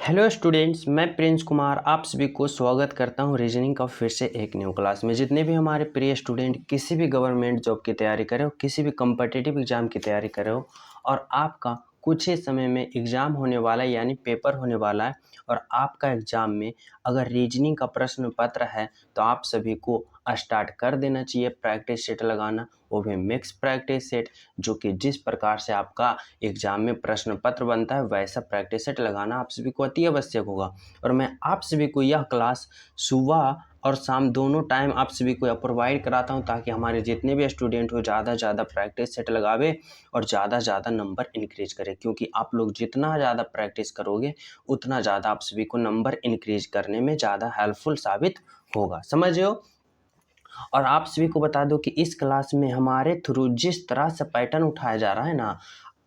Hello students, मैं Prince Kumar आप सभी को स्वागत करता हूं रीजनिंग का फिर से एक न्यू क्लास में। जितने भी हमारे प्रिय स्टूडेंट किसी भी गवर्नमेंट जॉब की तैयारी कर रहे हो, किसी भी कम्पिटिटिव एग्जाम की तैयारी कर रहे हो और आपका कुछ ही समय में एग्ज़ाम होने वाला है यानी पेपर होने वाला है और आपका एग्ज़ाम में अगर रीजनिंग का प्रश्न पत्र है तो आप सभी को स्टार्ट कर देना चाहिए प्रैक्टिस सेट लगाना, वो भी मिक्स प्रैक्टिस सेट, जो कि जिस प्रकार से आपका एग्जाम में प्रश्न पत्र बनता है वैसा प्रैक्टिस सेट लगाना आप सभी को अति आवश्यक होगा। और मैं आप सभी को यह क्लास सुबह और शाम दोनों टाइम आप सभी को प्रोवाइड कराता हूं ताकि हमारे जितने भी स्टूडेंट हो ज़्यादा ज़्यादा प्रैक्टिस सेट लगावे और ज़्यादा ज़्यादा नंबर इंक्रीज करें, क्योंकि आप लोग जितना ज़्यादा प्रैक्टिस करोगे उतना ज़्यादा आप सभी को नंबर इंक्रीज करने में ज़्यादा हेल्पफुल साबित होगा। समझ रहे हो? और आप सभी को बता दो कि इस क्लास में हमारे थ्रू जिस तरह से पैटर्न उठाया जा रहा है ना,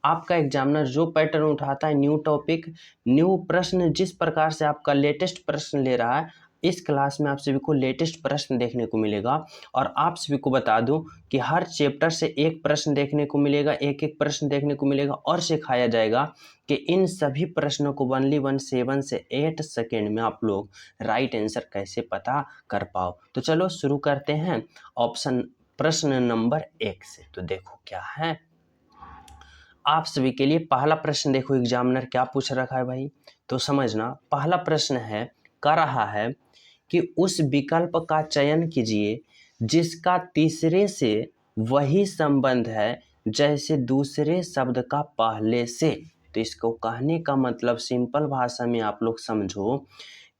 आपका एग्जामिनर जो पैटर्न उठाता है, न्यू टॉपिक न्यू प्रश्न, जिस प्रकार से आपका लेटेस्ट प्रश्न ले रहा है, इस क्लास में आप सभी को लेटेस्ट प्रश्न देखने को मिलेगा। और आप सभी को बता दूं कि हर चैप्टर से एक प्रश्न देखने को मिलेगा, एक एक प्रश्न देखने को मिलेगा और सिखाया जाएगा कि इन सभी प्रश्नों को 7 से 8 सेकेंड में आप लोग राइट आंसर कैसे पता कर पाओ। तो चलो शुरू करते हैं ऑप्शन प्रश्न नंबर 1 से। तो देखो क्या है आप सभी के लिए पहला प्रश्न। देखो एग्जामिनर क्या पूछ रखा है भाई, तो समझना। पहला प्रश्न है, कह रहा है कि उस विकल्प का चयन कीजिए जिसका तीसरे से वही संबंध है जैसे दूसरे शब्द का पहले से। तो इसको कहने का मतलब सिंपल भाषा में आप लोग समझो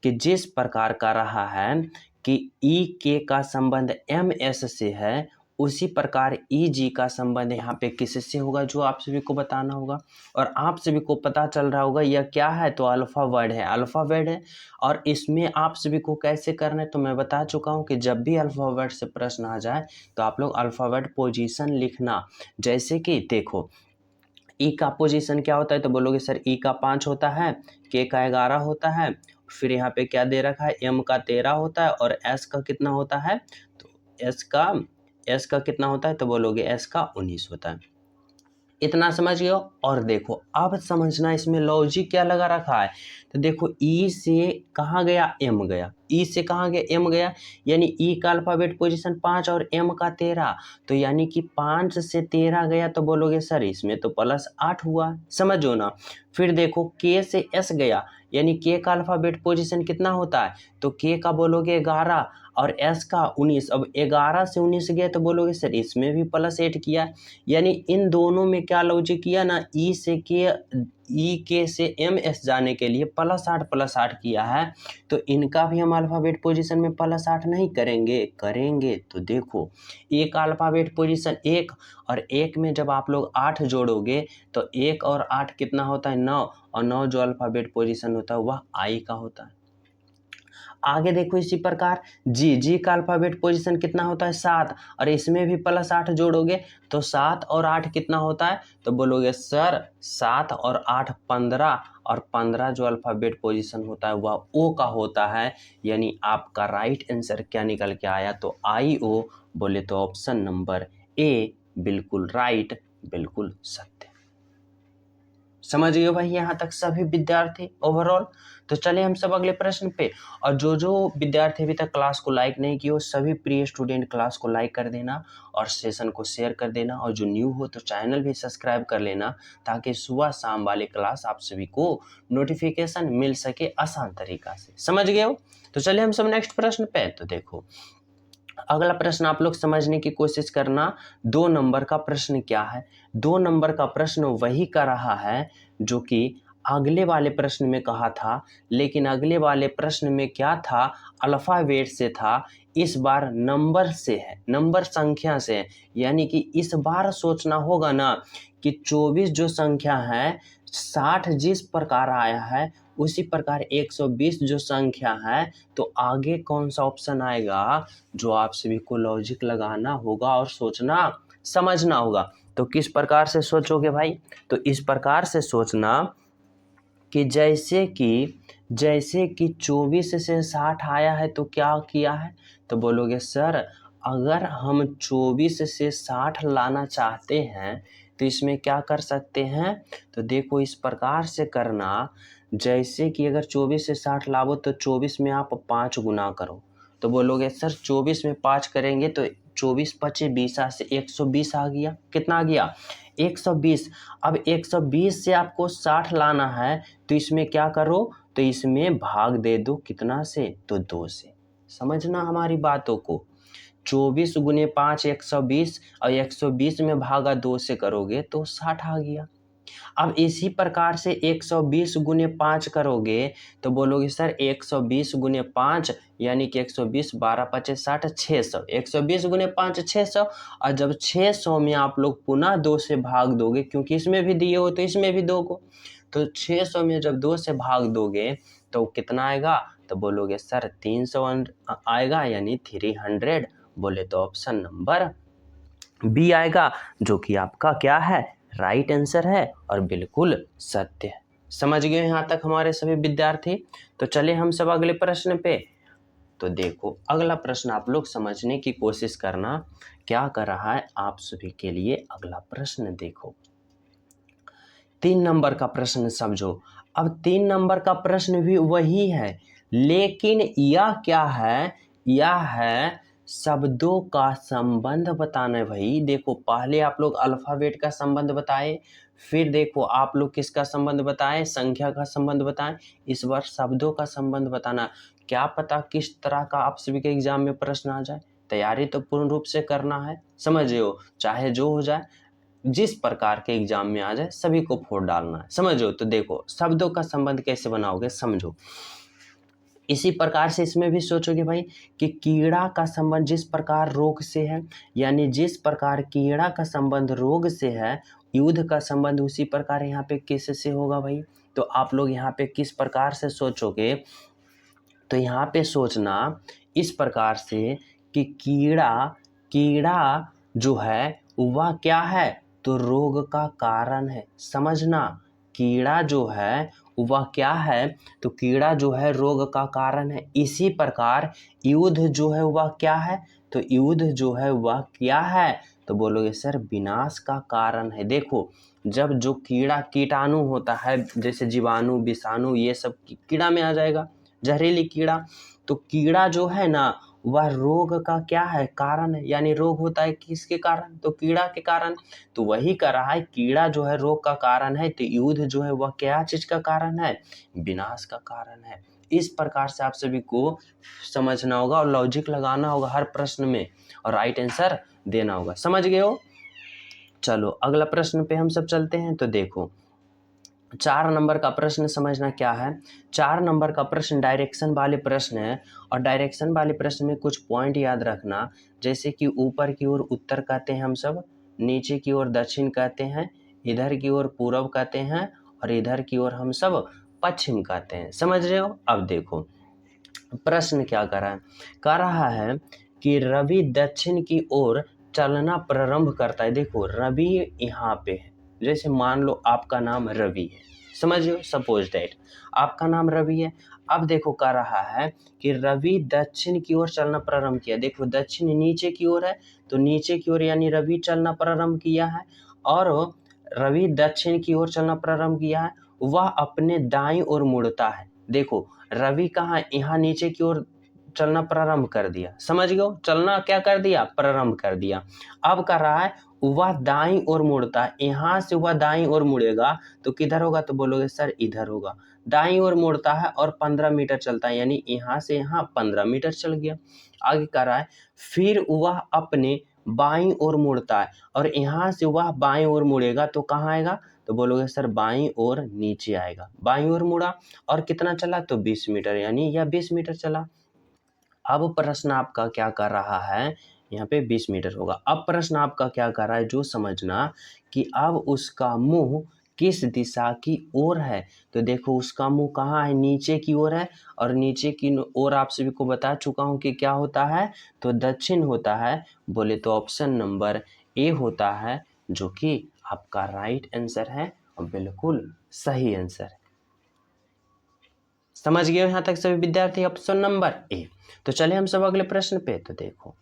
कि जिस प्रकार का रहा है कि ई के का संबंध एम एस से है, उसी प्रकार ई जी का संबंध यहाँ पे किससे होगा, जो आप सभी को बताना होगा। और आप सभी को पता चल रहा होगा यह क्या है, तो अल्फा वर्ड है, अल्फा वर्ड है। और इसमें आप सभी को कैसे करना है तो मैं बता चुका हूँ कि जब भी अल्फा वर्ड से प्रश्न आ जाए तो आप लोग अल्फा वर्ड पोजीशन लिखना। जैसे कि देखो ई का पोजीशन क्या होता है, तो बोलोगे सर ई का 5 होता है, के का 11 होता है, फिर यहाँ पे क्या दे रखा है, एम का 13 होता है और एस का कितना होता है, तो एस का कितना होता है, तो बोलोगे एस का 19 होता है। इतना समझ गए हो। और देखो अब समझना इसमें लॉजिक क्या लगा रखा है। तो देखो ई से कहाँ गया, एम गया, ई से कहाँ गया, एम गया, यानी ई का अल्फाबेट पोजीशन 5 और एम का 13, तो यानी कि 5 से 13 गया, तो बोलोगे सर इसमें तो +8 हुआ, समझो ना। फिर देखो के से एस गया, यानी के का अल्फाबेट पोजीशन कितना होता है, तो के का बोलोगे 11 और एस का 19। अब 11 से 19 गया तो बोलोगे सर इसमें भी +8 किया, यानी इन दोनों में क्या लॉजिक किया ना, ई के से एम एस जाने के लिए +8 किया है, तो इनका भी हम अल्फाबेट पोजीशन में +8 नहीं करेंगे, करेंगे। तो देखो एक अल्फाबेट पोजीशन 1 और 1 में जब आप लोग 8 जोड़ोगे तो 1 और 8 कितना होता है, 9, और 9 जो अल्फाबेट पोजीशन होता है वह आई का होता है। आगे देखो इसी प्रकार जी का अल्फाबेट पोजीशन कितना होता है, 7, और इसमें भी +8 जोड़ोगे तो 7 और 8 कितना होता है, तो बोलोगे सर 7 और 8 15, और 15 जो अल्फाबेट पोजीशन होता है वह ओ का होता है। यानी आपका राइट आंसर क्या निकल के आया, तो आई ओ। बोले तो ऑप्शन नंबर ए बिल्कुल राइट, बिल्कुल सत्य। समझ गए भाई यहाँ तक सभी विद्यार्थी ओवरऑल। तो चले हम सब अगले प्रश्न पे। और जो जो विद्यार्थी अभी तक क्लास को लाइक नहीं किए हो, सभी प्रिय स्टूडेंट क्लास को लाइक कर देना और सेशन को शेयर कर देना, और जो न्यू हो तो चैनल भी सब्सक्राइब कर लेना ताकि सुबह शाम वाले क्लास आप सभी को नोटिफिकेशन मिल सके आसान तरीका से। समझ गए हो? तो चलिए हम सब नेक्स्ट प्रश्न पे। तो देखो अगला प्रश्न आप लोग समझने की कोशिश करना। 2 नंबर का प्रश्न क्या है, 2 नंबर का प्रश्न वही कर रहा है जो कि अगले वाले प्रश्न में कहा था, लेकिन अगले वाले प्रश्न में क्या था, अल्फाबेट से था, इस बार नंबर से है, नंबर संख्या से है। यानी कि इस बार सोचना होगा ना कि 24 जो संख्या है, 60 जिस प्रकार आया है उसी प्रकार 120 जो संख्या है, तो आगे कौन सा ऑप्शन आएगा, जो आप सभी को लॉजिक लगाना होगा और सोचना समझना होगा। तो किस प्रकार से सोचोगे भाई, तो इस प्रकार से सोचना कि जैसे कि 24 से 60 आया है तो क्या किया है, तो बोलोगे सर अगर हम 24 से 60 लाना चाहते हैं तो इसमें क्या कर सकते हैं, तो देखो इस प्रकार से करना, जैसे कि अगर 24 से 60 लाओ तो 24 में आप 5 गुना करो, तो बोलोगे सर 24 में 5 करेंगे तो 24 पचे 20 से 120 आ गया। कितना आ गया, 120। अब 120 से आपको 60 लाना है, तो इसमें क्या करो, तो इसमें भाग दे दो कितना से, तो 2 से। समझना हमारी बातों को, 24 गुने 5 120 और 120 में भागा 2 से करोगे तो 60 आ गया। अब इसी प्रकार से 120 गुने 5 करोगे तो बोलोगे सर 120 गुने 5 यानी कि 120 12 पचे 60 600, 120 गुने 5 600। और जब 600 में आप लोग पुनः 2 से भाग दोगे, क्योंकि इसमें भी दिए हो तो इसमें भी दोगे, तो 600 में जब 2 से भाग दोगे तो कितना आएगा, तो बोलोगे सर 300 आएगा यानी 300। बोले तो ऑप्शन नंबर बी आएगा, जो कि आपका क्या है, राइट आंसर है और बिल्कुल सत्य है। समझ गए यहाँ तक हमारे सभी विद्यार्थी। तो चले हम सब अगले प्रश्न पे। तो देखो अगला प्रश्न आप लोग समझने की कोशिश करना, क्या कर रहा है आप सभी के लिए अगला प्रश्न। देखो 3 नंबर का प्रश्न समझो। अब 3 नंबर का प्रश्न भी वही है, लेकिन यह क्या है, यह है शब्दों का संबंध बताना है भाई। देखो पहले आप लोग अल्फाबेट का संबंध बताए, फिर देखो आप लोग किसका संबंध बताए, संख्या का संबंध बताएं, इस बार शब्दों का संबंध बताना। क्या पता किस तरह का आप सभी के एग्जाम में प्रश्न आ जाए, तैयारी तो पूर्ण रूप से करना है, समझ रहे हो, चाहे जो हो जाए, जिस प्रकार के एग्जाम में आ जाए सभी को फोड़ डालना है, समझो। तो देखो शब्दों का संबंध कैसे बनाओगे, समझो। इसी प्रकार से इसमें भी सोचोगे भाई कि कीड़ा का संबंध जिस प्रकार रोग से है, यानी जिस प्रकार कीड़ा का संबंध रोग से है, युद्ध का संबंध उसी प्रकार यहाँ पे किससे होगा भाई। तो आप लोग यहाँ पे किस प्रकार से सोचोगे, तो यहाँ पे सोचना इस प्रकार से कि कीड़ा, कीड़ा जो है वह क्या है, तो रोग का कारण है। समझना, कीड़ा जो है वह क्या है, तो कीड़ा जो है रोग का कारण है। इसी प्रकार युद्ध जो है वह क्या है, तो युद्ध जो है वह क्या है, तो बोलोगे सर विनाश का कारण है। देखो जब जो कीड़ा कीटाणु होता है, जैसे जीवाणु विषाणु ये सब कीड़ा में आ जाएगा, जहरीली कीड़ा, तो कीड़ा जो है ना वह रोग का क्या है, कारण है। यानी रोग होता है किसके कारण, तो कीड़ा के कारण। तो वही कर रहा है, कीड़ा जो है रोग का कारण है, तो युद्ध जो है वह क्या चीज का कारण है, विनाश का कारण है। इस प्रकार से आप सभी को समझना होगा और लॉजिक लगाना होगा हर प्रश्न में और राइट आंसर देना होगा। समझ गए हो। चलो अगला प्रश्न पे हम सब चलते हैं। तो देखो 4 नंबर का प्रश्न समझना क्या है। 4 नंबर का प्रश्न डायरेक्शन वाले प्रश्न है, और डायरेक्शन वाले प्रश्न में कुछ पॉइंट याद रखना, जैसे कि ऊपर की ओर उत्तर कहते हैं हम सब, नीचे की ओर दक्षिण कहते हैं, इधर की ओर पूर्व कहते हैं, और इधर की ओर हम सब पश्चिम कहते हैं। समझ रहे हो। अब देखो प्रश्न क्या कर रहा है कि रवि दक्षिण की ओर चलना प्रारंभ करता है। देखो रवि यहाँ पे है, जैसे मान लो आपका नाम रवि है, समझिए, सपोज दैट आपका नाम रवि है। अब देखो कर रहा है कि रवि दक्षिण की ओर चलना प्रारंभ किया। देखो दक्षिण नीचे की ओर है, तो नीचे की ओर यानी रवि चलना प्रारंभ किया है, और रवि दक्षिण की ओर चलना प्रारंभ किया है, वह अपने दाईं ओर मुड़ता है। देखो रवि कहाँ, यहाँ नीचे की ओर चलना प्रारंभ कर दिया, समझ गए, चलना क्या कर दिया, प्रारंभ कर दिया। अब कर रहा है वह दाईं ओर मुड़ता है, यहाँ से वह दाईं ओर मुड़ेगा तो किधर होगा, तो बोलोगे सर इधर होगा। दाईं ओर मुड़ता है और 15 मीटर चलता है, यानी यहाँ से यहाँ 15 मीटर चल गया। आगे कर रहा है फिर वह अपने बाईं ओर मुड़ता है, और यहाँ से वह बाईं ओर मुड़ेगा तो कहाँ आएगा, तो बोलोगे सर बाईं ओर नीचे आएगा। बाईं ओर मुड़ा और कितना चला, तो 20 मीटर, यानी यह 20 मीटर चला। अब प्रश्न आपका क्या कर रहा है, यहाँ पे 20 मीटर होगा। अब प्रश्न आपका क्या कर रहा है, जो समझना कि अब उसका मुंह किस दिशा की ओर है। तो देखो उसका मुंह कहाँ है, नीचे की ओर है, और नीचे की ओर आप सभी को बता चुका हूँ कि क्या होता है, तो दक्षिण होता है। बोले तो ऑप्शन नंबर ए होता है, जो कि आपका राइट आंसर है और बिल्कुल सही आंसर है। समझ गए यहाँ तक सभी विद्यार्थी, ऑप्शन नंबर ए। तो चले हम सब अगले प्रश्न पे। तो देखो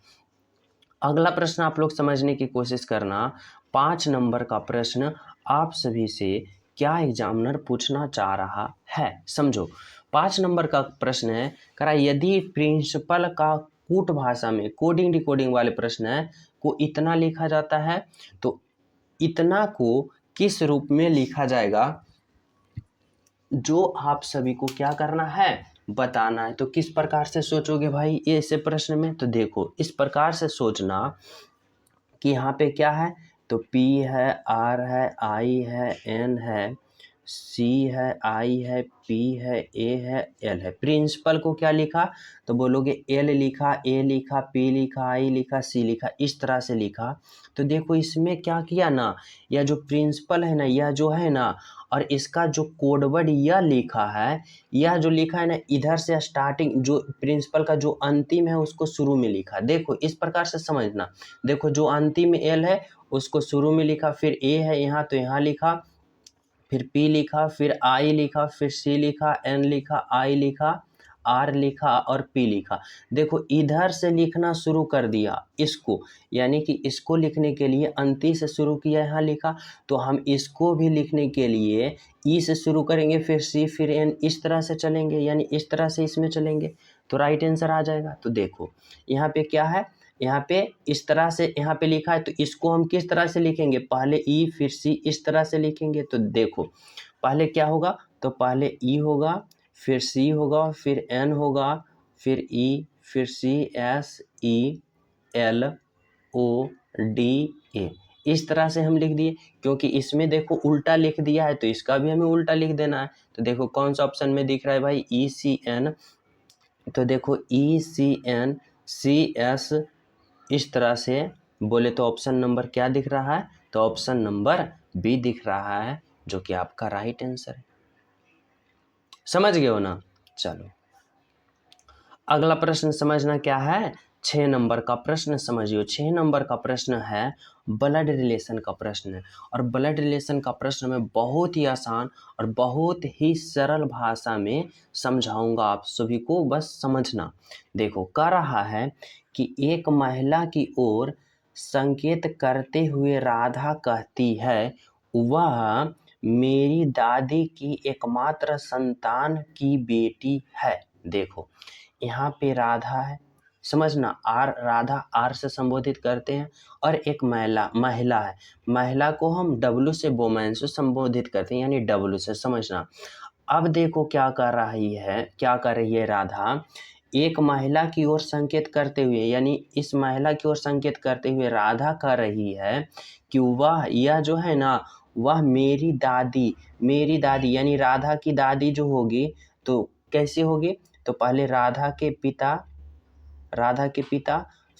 अगला प्रश्न आप लोग समझने की कोशिश करना, 5 नंबर का प्रश्न आप सभी से क्या एग्जामिनर पूछना चाह रहा है, समझो। 5 नंबर का प्रश्न है, करा यदि प्रिंसिपल का कूट भाषा में कोडिंग डिकोडिंग वाले प्रश्न है को इतना लिखा जाता है तो इतना को किस रूप में लिखा जाएगा, जो आप सभी को क्या करना है, बताना है। तो किस प्रकार से सोचोगे भाई ये ऐसे प्रश्न में, तो देखो इस प्रकार से सोचना कि यहाँ पे क्या है, तो P है, R है, I है, N है, C है, I है, P है, A है, L है। प्रिंसिपल को क्या लिखा, तो बोलोगे L लिखा, A लिखा, P लिखा, I लिखा, C लिखा, इस तरह से लिखा। तो देखो इसमें क्या किया ना, यह जो प्रिंसिपल है ना, यह जो है ना, और इसका जो कोडवर्ड यह लिखा है, यह जो लिखा है ना, इधर से स्टार्टिंग जो प्रिंसिपल का जो अंतिम है उसको शुरू में लिखा। देखो इस प्रकार से समझना, देखो जो अंतिम एल है उसको शुरू में लिखा, फिर ए है यहाँ तो यहाँ लिखा, फिर पी लिखा, फिर आई लिखा, फिर सी लिखा, एन लिखा, आई लिखा, आर लिखा और पी लिखा। देखो इधर से लिखना शुरू कर दिया इसको, यानी कि इसको लिखने के लिए अंति से शुरू किया, यहाँ लिखा। तो हम इसको भी लिखने के लिए ई से शुरू करेंगे, फिर सी, फिर एन, इस तरह से चलेंगे, यानी इस तरह से इसमें चलेंगे तो राइट आंसर आ जाएगा। तो देखो यहाँ पे क्या है, यहाँ पे इस तरह से यहाँ पे लिखा है, तो इसको हम किस तरह से लिखेंगे, पहले ई फिर सी, इस तरह से लिखेंगे। तो देखो पहले क्या होगा, तो पहले ई होगा, फिर सी होगा, फिर एन होगा, फिर ई, फिर C, S E L O D A, इस तरह से हम लिख दिए। क्योंकि इसमें देखो उल्टा लिख दिया है तो इसका भी हमें उल्टा लिख देना है। तो देखो कौन सा ऑप्शन में दिख रहा है भाई, ई सी एन, तो देखो ई सी एन सी एस, इस तरह से बोले तो ऑप्शन नंबर क्या दिख रहा है, तो ऑप्शन नंबर बी दिख रहा है, जो कि आपका राइट आंसर है। समझ गए हो ना। चलो अगला प्रश्न समझना क्या है, 6 नंबर का प्रश्न समझियो। 6 नंबर का प्रश्न है ब्लड रिलेशन का प्रश्न है, और ब्लड रिलेशन का प्रश्न मैं बहुत ही आसान और बहुत ही सरल भाषा में समझाऊंगा आप सभी को, बस समझना। देखो कह रहा है कि एक महिला की ओर संकेत करते हुए राधा कहती है, वह मेरी दादी की एकमात्र संतान की बेटी है। देखो यहाँ पे राधा है, समझना, आर, राधा आर से संबोधित करते हैं, और एक महिला है, महिला को हम डब्लू से, वोमेन से संबोधित करते हैं, यानी डब्लू से, समझना। अब देखो क्या कर रही है राधा, एक महिला की ओर संकेत करते हुए, यानी इस महिला की ओर संकेत करते हुए राधा कह रही है कि वह, यह जो है ना, वह मेरी दादी यानी राधा की दादी जो होगी, तो कैसे होगी, तो पहले राधा के पिता,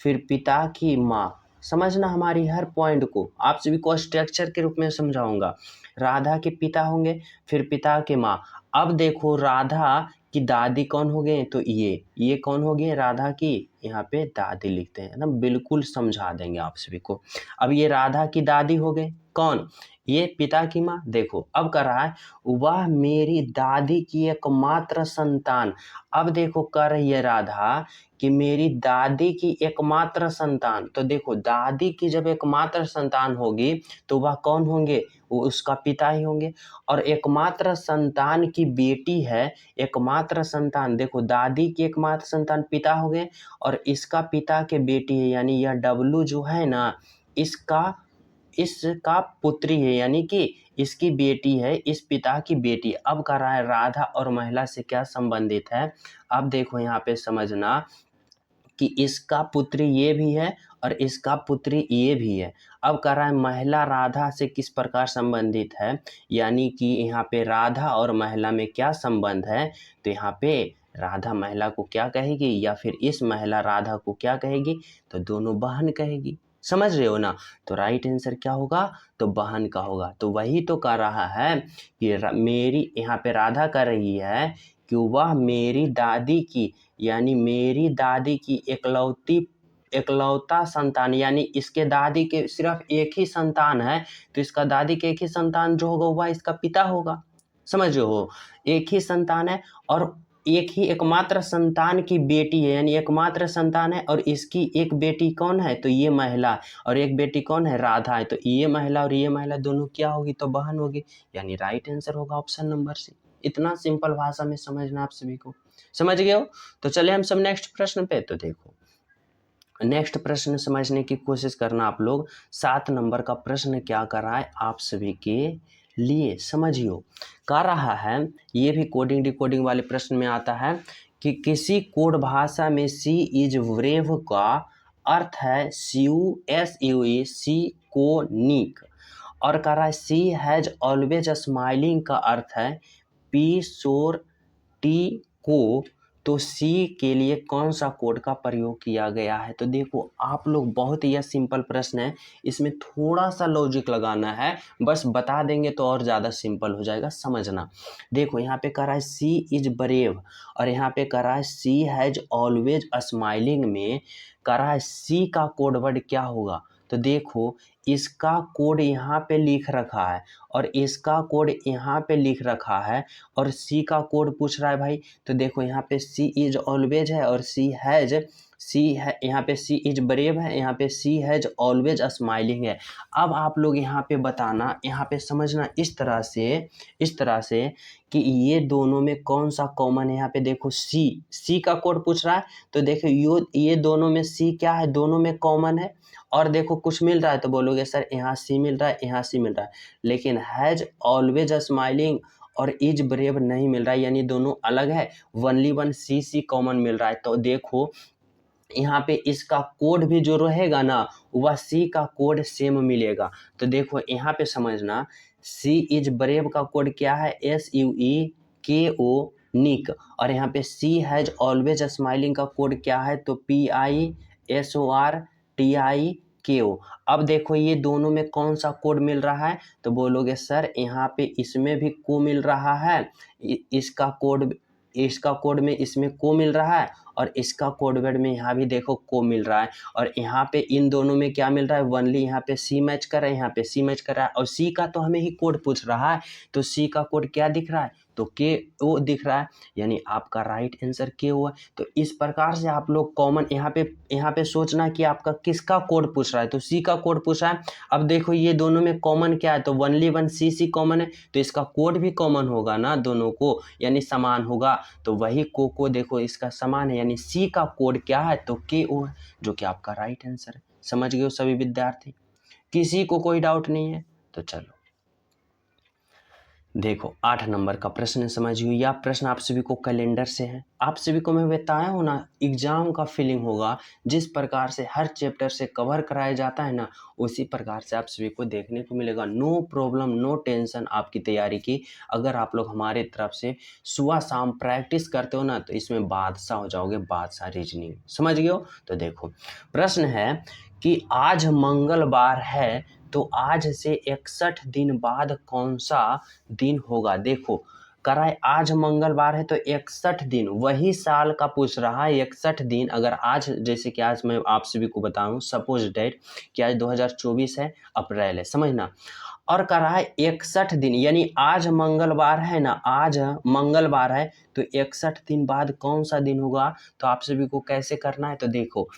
फिर पिता की माँ। समझना हमारी हर पॉइंट को, आप सभी को स्ट्रक्चर के रूप में समझाऊंगा। राधा के पिता होंगे, फिर पिता के माँ। अब देखो राधा की दादी कौन हो गए, तो ये कौन हो गए, राधा की यहाँ पे दादी लिखते हैं ना, बिल्कुल समझा देंगे आप सभी को। अब ये राधा की दादी हो गए कौन, ये पिता की माँ। देखो अब कर रहा है, वह मेरी दादी की एकमात्र संतान। अब देखो कर रही है राधा कि मेरी दादी की एकमात्र संतान, तो देखो दादी की जब एकमात्र संतान होगी तो वह कौन होंगे, वो उसका पिता ही होंगे। और एकमात्र संतान की बेटी है, एकमात्र संतान, देखो दादी की एकमात्र संतान पिता हो गए, और इसका पिता के बेटी है, यानी यह डब्लू जो है ना, इसका पुत्री है, यानी कि इसकी बेटी है, इस पिता की बेटी। अब कह रहा है राधा और महिला से क्या संबंधित है, अब देखो यहाँ पे समझना कि इसका पुत्री ये भी है और इसका पुत्री ये भी है। अब कह रहा है महिला राधा से किस प्रकार संबंधित है, यानी कि यहाँ पे राधा और महिला में क्या संबंध है, तो यहाँ पे राधा महिला को क्या कहेगी, या फिर इस महिला राधा को क्या कहेगी, तो दोनों बहन कहेगी। समझ रहे हो ना। तो राइट आंसर क्या होगा, तो बहन का होगा। तो वही तो कह रहा है कि मेरी, यहाँ पे राधा कह रही है कि वह मेरी दादी की, यानी मेरी दादी की एकलौता संतान, यानी इसके दादी के सिर्फ एक ही संतान है, तो इसका दादी के एक ही संतान जो होगा वह इसका पिता होगा। समझ रहे हो, एक ही संतान है, और एक ही एकमात्र संतान की बेटी है, यानी एकमात्र संतान है और इसकी एक बेटी कौन है, तो ये महिला, और एक बेटी कौन है, राधा है। तो ये महिला और ये महिला दोनों क्या होगी, तो बहन होगी, यानी राइट आंसर होगा ऑप्शन नंबर सी। इतना सिंपल भाषा में समझना आप सभी को, समझ गए हो। तो चले हम सब नेक्स्ट प्रश्न पे। तो देखो नेक्स्ट प्रश्न समझने की कोशिश करना आप लोग। 7 नंबर का प्रश्न क्या कर रहा है आप सभी के लिए, समझियो। कर रहा है, ये भी कोडिंग डिकोडिंग वाले प्रश्न में आता है कि किसी कोड भाषा में सी इज ब्रेव का अर्थ है सी को नीक, और कर रहा है सी हैज ऑलवेज स्माइलिंग का अर्थ है पी शोर टी को। तो सी के लिए कौन सा कोड का प्रयोग किया गया है। तो देखो आप लोग, बहुत ही सिंपल प्रश्न है, इसमें थोड़ा सा लॉजिक लगाना है, बस बता देंगे तो और ज़्यादा सिंपल हो जाएगा समझना। देखो यहाँ पे कह रहा है सी इज ब्रेव, और यहाँ पे कह रहा है सी हैज ऑलवेज स्माइलिंग में कह रहा है सी का कोड वर्ड क्या होगा। तो देखो इसका कोड यहाँ पे लिख रखा है और इसका कोड यहाँ पे लिख रखा है, और सी का कोड पूछ रहा है भाई। तो देखो यहाँ पे सी इज ऑलवेज है और सी है, यहाँ पे सी इज ब्रेव है, यहाँ पे सी हैज ऑलवेज स्माइलिंग है। अब आप लोग यहाँ पे बताना, यहाँ पे समझना इस तरह से कि ये दोनों में कौन सा कॉमन है। यहाँ पे देखो सी का कोड पूछ रहा है, तो देखो ये दोनों में सी क्या है, दोनों में कॉमन है। और देखो कुछ मिल रहा है तो बोलोगे सर यहाँ सी मिल रहा है, यहाँ सी मिल रहा है, लेकिन हैज ऑलवेज स्माइलिंग और इज ब्रेव नहीं मिल रहा है, यानी दोनों अलग है। ओनली वन सी कॉमन मिल रहा है। तो देखो यहाँ पे इसका कोड भी जो रहेगा ना, वह सी का कोड सेम मिलेगा। तो देखो यहाँ पे समझना, सी इज ब्रेव का कोड क्या है, SUEKO निक, और यहाँ पे सी हैज ऑलवेज स्माइलिंग का कोड क्या है, तो PISORTIKO। अब देखो ये दोनों में कौन सा कोड मिल रहा है, तो बोलोगे सर यहाँ पे इसमें भी को मिल रहा है, इसका कोड में इसमें को मिल रहा है, और इसका कोड वर्ड में यहाँ भी देखो को मिल रहा है, और यहाँ पे इन दोनों में क्या मिल रहा है, ओनली यहाँ पे सी मैच कर रहा है, यहाँ पे सी मैच कर रहा है, और सी का तो हमें ही कोड पूछ रहा है। तो सी का कोड क्या दिख रहा है, तो KO दिख रहा है, यानी आपका राइट आंसर KO है। तो इस प्रकार से आप लोग कॉमन यहाँ पे सोचना कि आपका किसका कोड पूछ रहा है, तो सी का कोड पूछ रहा है। अब देखो ये दोनों में कॉमन क्या है, तो ओनली वन सी कॉमन है, तो इसका कोड भी कॉमन होगा ना दोनों को, यानी समान होगा। तो वही को देखो इसका समान है, यानी सी का कोड क्या है, तो KO है, जो कि आपका राइट आंसर है। समझ गए हो सभी विद्यार्थी, किसी को कोई डाउट नहीं है। तो चलो देखो 8 नंबर का प्रश्न समझिए। यह प्रश्न आप सभी को कैलेंडर से है। आप सभी को मैं बताया हूँ ना, एग्जाम का फीलिंग होगा, जिस प्रकार से हर चैप्टर से कवर कराया जाता है ना, उसी प्रकार से आप सभी को देखने को मिलेगा। नो प्रॉब्लम, नो टेंशन आपकी तैयारी की। अगर आप लोग हमारे तरफ से सुबह शाम प्रैक्टिस करते हो ना, तो इसमें बादशाह हो जाओगे, बादशाह रीजनिंग। समझ गए हो। तो देखो प्रश्न है कि आज मंगलवार है, तो आज से 61 दिन बाद कौन सा दिन होगा। देखो कराए आज मंगलवार है, तो 61 दिन, वही साल का पूछ रहा है 61 दिन। अगर आज, जैसे कि आज मैं आप सभी को बताऊं, सपोज डेट कि आज 2024 है, अप्रैल है, समझना। और कर रहा है 61 दिन, यानी आज मंगलवार है ना, आज मंगलवार है, तो 61 दिन बाद कौन सा दिन होगा। तो आप सभी को कैसे करना है, तो देखो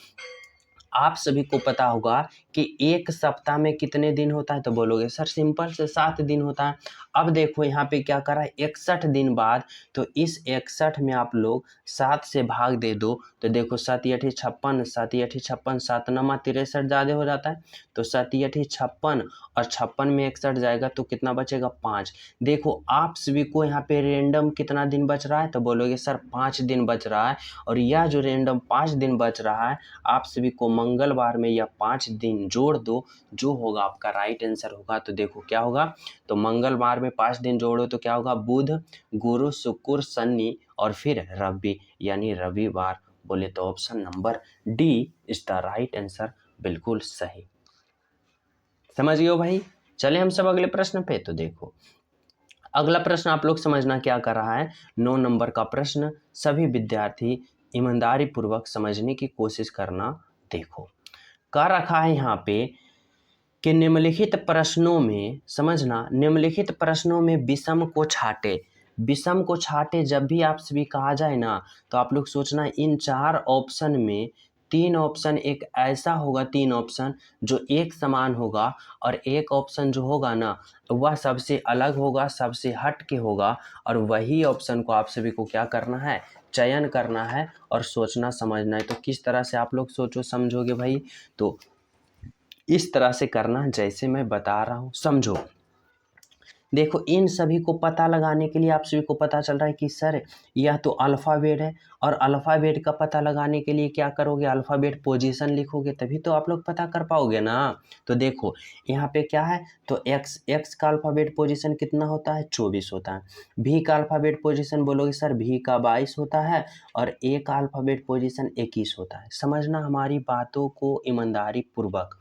आप सभी को पता होगा कि एक सप्ताह में कितने दिन होता है, तो बोलोगे सर सिंपल से 7 दिन होता है। अब देखो यहाँ पे क्या कर रहा है, 61 दिन बाद, तो इस 61 में आप लोग 7 से भाग दे दो, तो देखो 7 × 56, 7 × 56, 7 × 63 ज़्यादा हो जाता है, तो 7 × 56 और 56 में 61 जाएगा, तो कितना बचेगा, 5। देखो आप सभी को यहाँ पे रेंडम कितना दिन बच रहा है, तो बोलोगे सर 5 दिन बच रहा है, और यह जो रेंडम 5 दिन बच रहा है, आप सभी को मंगलवार में यह 5 दिन जोड़ दो, जो होगा आपका राइट आंसर होगा। तो देखो क्या होगा, तो मंगलवार में 5 दिन जोड़ो तो क्या होगा, बुध, गुरु, शुक्र, शनि और फिर रवि, यानी रविवार। बोले तो option number D is the right answer, बिल्कुल सही। समझ गए भाई। चले हम सब अगले प्रश्न पे। तो देखो अगला प्रश्न आप लोग समझना क्या कर रहा है, 9 नंबर का प्रश्न, सभी विद्यार्थी ईमानदारी पूर्वक समझने की कोशिश करना। देखो कर रखा है यहाँ पे कि निम्नलिखित प्रश्नों में, समझना, निम्नलिखित प्रश्नों में विषम को छाटे। विषम को छाटे जब भी आप सभी कहा जाए ना, तो आप लोग सोचना इन 4 ऑप्शन में 3 ऑप्शन एक ऐसा होगा, 3 ऑप्शन जो एक समान होगा, और एक ऑप्शन जो होगा ना वह सबसे अलग होगा, सबसे हट के होगा, और वही ऑप्शन को आप सभी को क्या करना है, चयन करना है और सोचना समझना है। तो किस तरह से आप लोग सोचो समझोगे भाई, तो इस तरह से करना जैसे मैं बता रहा हूँ, समझो। देखो इन सभी को पता लगाने के लिए आप सभी को पता चल रहा है कि सर यह तो अल्फ़ाबेट है, और अल्फ़ाबेट का पता लगाने के लिए क्या करोगे, अल्फ़ाबेट पोजीशन लिखोगे, तभी तो आप लोग पता कर पाओगे ना। तो देखो यहाँ पे क्या है, तो एक्स का अल्फ़ाबेट पोजीशन कितना होता है, 24 होता है। भी का अल्फ़ाबेट पोजीशन बोलोगे सर भी का 22 होता है, और ए का अल्फ़ाबेट पोजीशन 21 होता है। समझना हमारी बातों को ईमानदारी पूर्वक।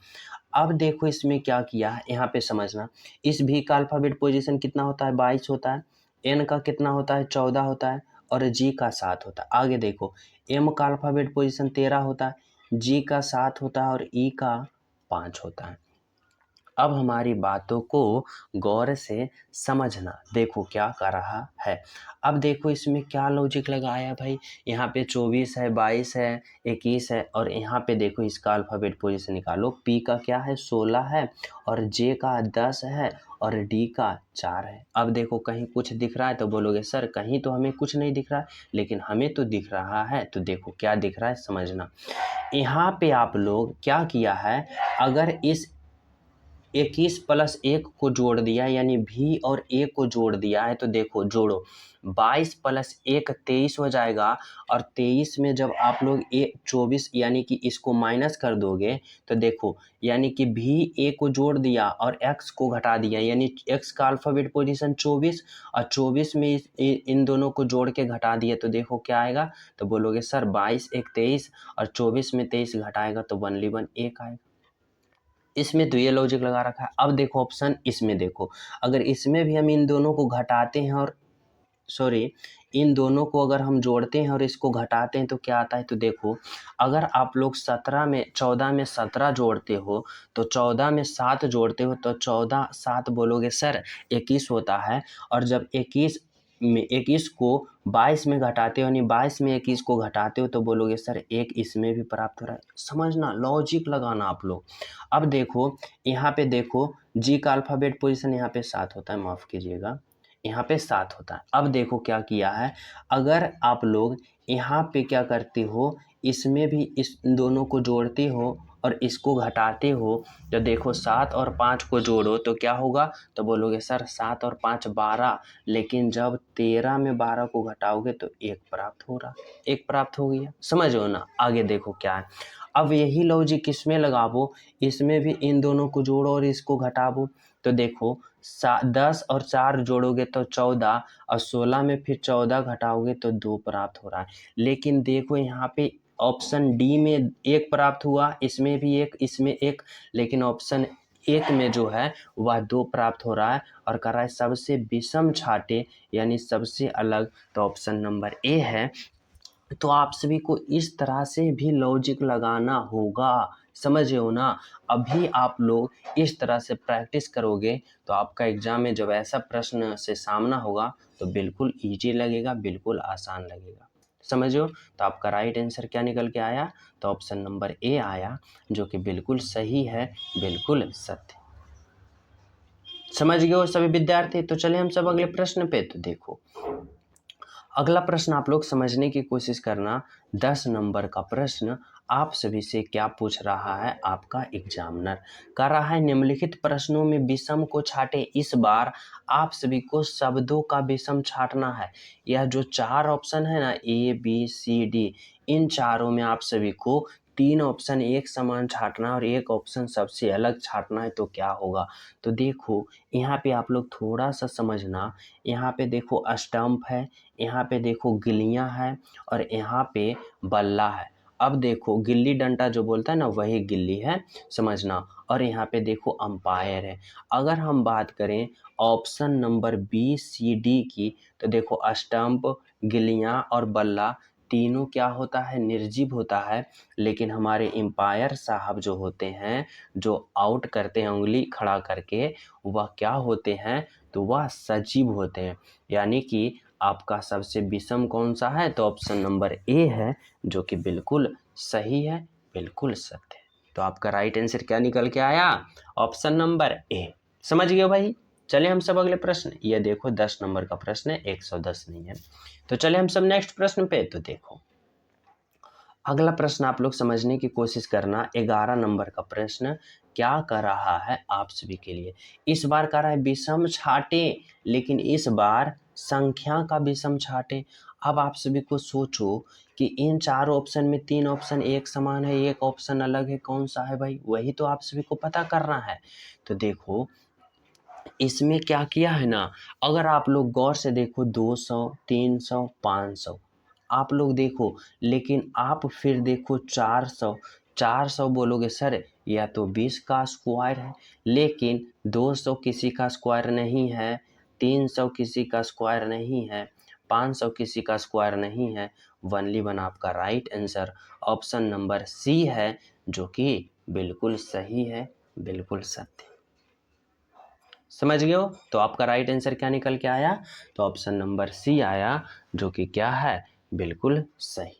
अब देखो इसमें क्या किया है, यहाँ पे समझना। इस भी का अल्फ़ाबेट पोजीशन कितना होता है, 22 होता है। एन का कितना होता है, 14 होता है। और जी का 7 होता है। आगे देखो एम का अल्फ़ाबेट पोजीशन 13 होता है, जी का 7 होता है, और ई का 5 होता है। अब हमारी बातों को गौर से समझना, देखो क्या कर रहा है। अब देखो इसमें क्या लॉजिक लगाया भाई, यहाँ पे 24 है, 22 है, 21 है, और यहाँ पे देखो इसका अल्फ़ाबेट पोजीशन निकालो। पी का क्या है, 16 है, और जे का 10 है, और डी का 4 है। अब देखो कहीं कुछ दिख रहा है तो बोलोगे सर कहीं तो हमें कुछ नहीं दिख रहा है, लेकिन हमें तो दिख रहा है। तो देखो क्या दिख रहा है समझना। यहाँ पे आप लोग क्या किया है, अगर इस 21 प्लस 1 को जोड़ दिया, यानी भी और ए को जोड़ दिया है, तो देखो जोड़ो 22 प्लस 1 23 हो जाएगा, और 23 में जब आप लोग 24 यानी कि इसको माइनस कर दोगे, तो देखो यानी कि भी ए को जोड़ दिया और एक्स को घटा दिया, यानी एक्स का अल्फ़ाबेट पोजीशन 24, और 24 में इन दोनों को जोड़ के घटा दिया, तो देखो क्या आएगा, तो बोलोगे सर 22 एक 23, और 24 में 23 घटाएगा तो 1 1 आएगा। इसमें तो ये लॉजिक लगा रखा है। अब देखो ऑप्शन इसमें देखो, अगर इसमें भी हम इन दोनों को घटाते हैं और सॉरी इन दोनों को अगर हम जोड़ते हैं और इसको घटाते हैं तो क्या आता है, तो देखो अगर आप लोग 14 में 17 जोड़ते हो, तो 14 में 7 जोड़ते हो, तो 14 7 बोलोगे सर 21 होता है, और जब 21 को 22 में घटाते हो, यानी 22 में 21 को घटाते हो, तो बोलोगे सर एक इसमें भी प्राप्त हो रहा है। समझना, लॉजिक लगाना आप लोग। अब देखो यहाँ पे देखो जी का अल्फ़ाबेट पोजीशन यहाँ पे 7 होता है, माफ़ कीजिएगा, यहाँ पे 7 होता है। अब देखो क्या किया है, अगर आप लोग यहाँ पे क्या करते हो, इसमें भी इस दोनों को जोड़ते हो और इसको घटाते हो, तो देखो 7 और 5 को जोड़ो तो क्या होगा, तो बोलोगे सर 7 और 5 12, लेकिन जब 13 में 12 को घटाओगे तो 1 प्राप्त हो रहा, 1 प्राप्त हो गया। समझो ना। आगे देखो क्या है, अब यही लॉजिक किसमें लगावो, इसमें भी इन दोनों को जोड़ो और इसको घटावो, तो देखो 10 और 4 जोड़ोगे तो 14, और 16 में फिर 14 घटाओगे तो 2 प्राप्त हो रहा है। लेकिन देखो यहाँ पे ऑप्शन डी में 1 प्राप्त हुआ, इसमें भी 1, इसमें 1, लेकिन ऑप्शन 1 में जो है वह 2 प्राप्त हो रहा है, और कर रहा है सबसे विषम छाटे यानी सबसे अलग, तो ऑप्शन नंबर ए है। तो आप सभी को इस तरह से भी लॉजिक लगाना होगा, समझ रहे हो ना। अभी आप लोग इस तरह से प्रैक्टिस करोगे तो आपका एग्जाम में जब ऐसा प्रश्न से सामना होगा तो बिल्कुल इजी लगेगा, बिल्कुल आसान लगेगा। समझो। तो आपका राइट आंसर क्या निकल के आया, तो ऑप्शन नंबर ए आया, जो कि बिल्कुल सही है, बिल्कुल सत्य। समझ गए हो सभी विद्यार्थी। तो चले हम सब अगले प्रश्न पे। तो देखो अगला प्रश्न आप लोग समझने की कोशिश करना। 10 नंबर का प्रश्न आप सभी से क्या पूछ रहा है, आपका एग्जामिनर कर रहा है, निम्नलिखित प्रश्नों में विषम को छाटे। इस बार आप सभी को शब्दों का विषम छाटना है। यह जो 4 ऑप्शन है ना, ए बी सी डी, इन चारों में आप सभी को 3 ऑप्शन एक समान छाटना और एक ऑप्शन सबसे अलग छाटना है। तो क्या होगा, तो देखो यहाँ पे आप लोग थोड़ा सा समझना। यहाँ पे देखो स्टंप है, यहाँ पे देखो गिल्लियाँ हैं, और यहाँ पे बल्ला है। अब देखो गिल्ली डंडा जो बोलता है ना वही गिल्ली है, समझना। और यहाँ पे देखो अंपायर है। अगर हम बात करें option number B C D की, तो देखो स्टंप, गिल्लियाँ और बल्ला तीनों क्या होता है, निर्जीव होता है। लेकिन हमारे एम्पायर साहब जो होते हैं, जो आउट करते हैं उंगली खड़ा करके, वह क्या होते हैं, तो वह सजीव होते हैं। यानी कि आपका सबसे विषम कौन सा है, तो ऑप्शन नंबर ए है, जो कि बिल्कुल सही है, बिल्कुल सत्य है। तो आपका राइट आंसर क्या निकल के आया, ऑप्शन नंबर ए। समझ गए भाई। चलिए हम सब अगले प्रश्न, ये देखो 10 नंबर का प्रश्न है, 110 नहीं है। तो चलिए हम सब नेक्स्ट प्रश्न पे। तो देखो अगला प्रश्न आप लोग समझने की कोशिश करना, 11 नंबर का प्रश्न क्या कर रहा है आप सभी के लिए। इस बार कर रहा है विषम छाटे, लेकिन इस बार संख्या का विषम छाटे। अब आप सभी को सोचो कि इन चारों ऑप्शन में 3 ऑप्शन एक समान है, एक ऑप्शन अलग है, कौन सा है भाई, वही तो आप सभी को पता करना है। तो देखो इसमें क्या किया है ना, अगर आप लोग गौर से देखो 200, 300, 500 आप लोग देखो, लेकिन आप फिर देखो 400, 400 बोलोगे सर या तो 20 का स्क्वायर है, लेकिन 200 किसी का स्क्वायर नहीं है, 300 किसी का स्क्वायर नहीं है, 500 किसी का स्क्वायर नहीं है। वनली वन आपका right answer option number C है, जो कि बिल्कुल सही है, बिल्कुल सत्य। समझ गए हो। तो आपका राइट आंसर क्या निकल के आया, तो ऑप्शन नंबर सी आया, जो कि क्या है, बिल्कुल सही।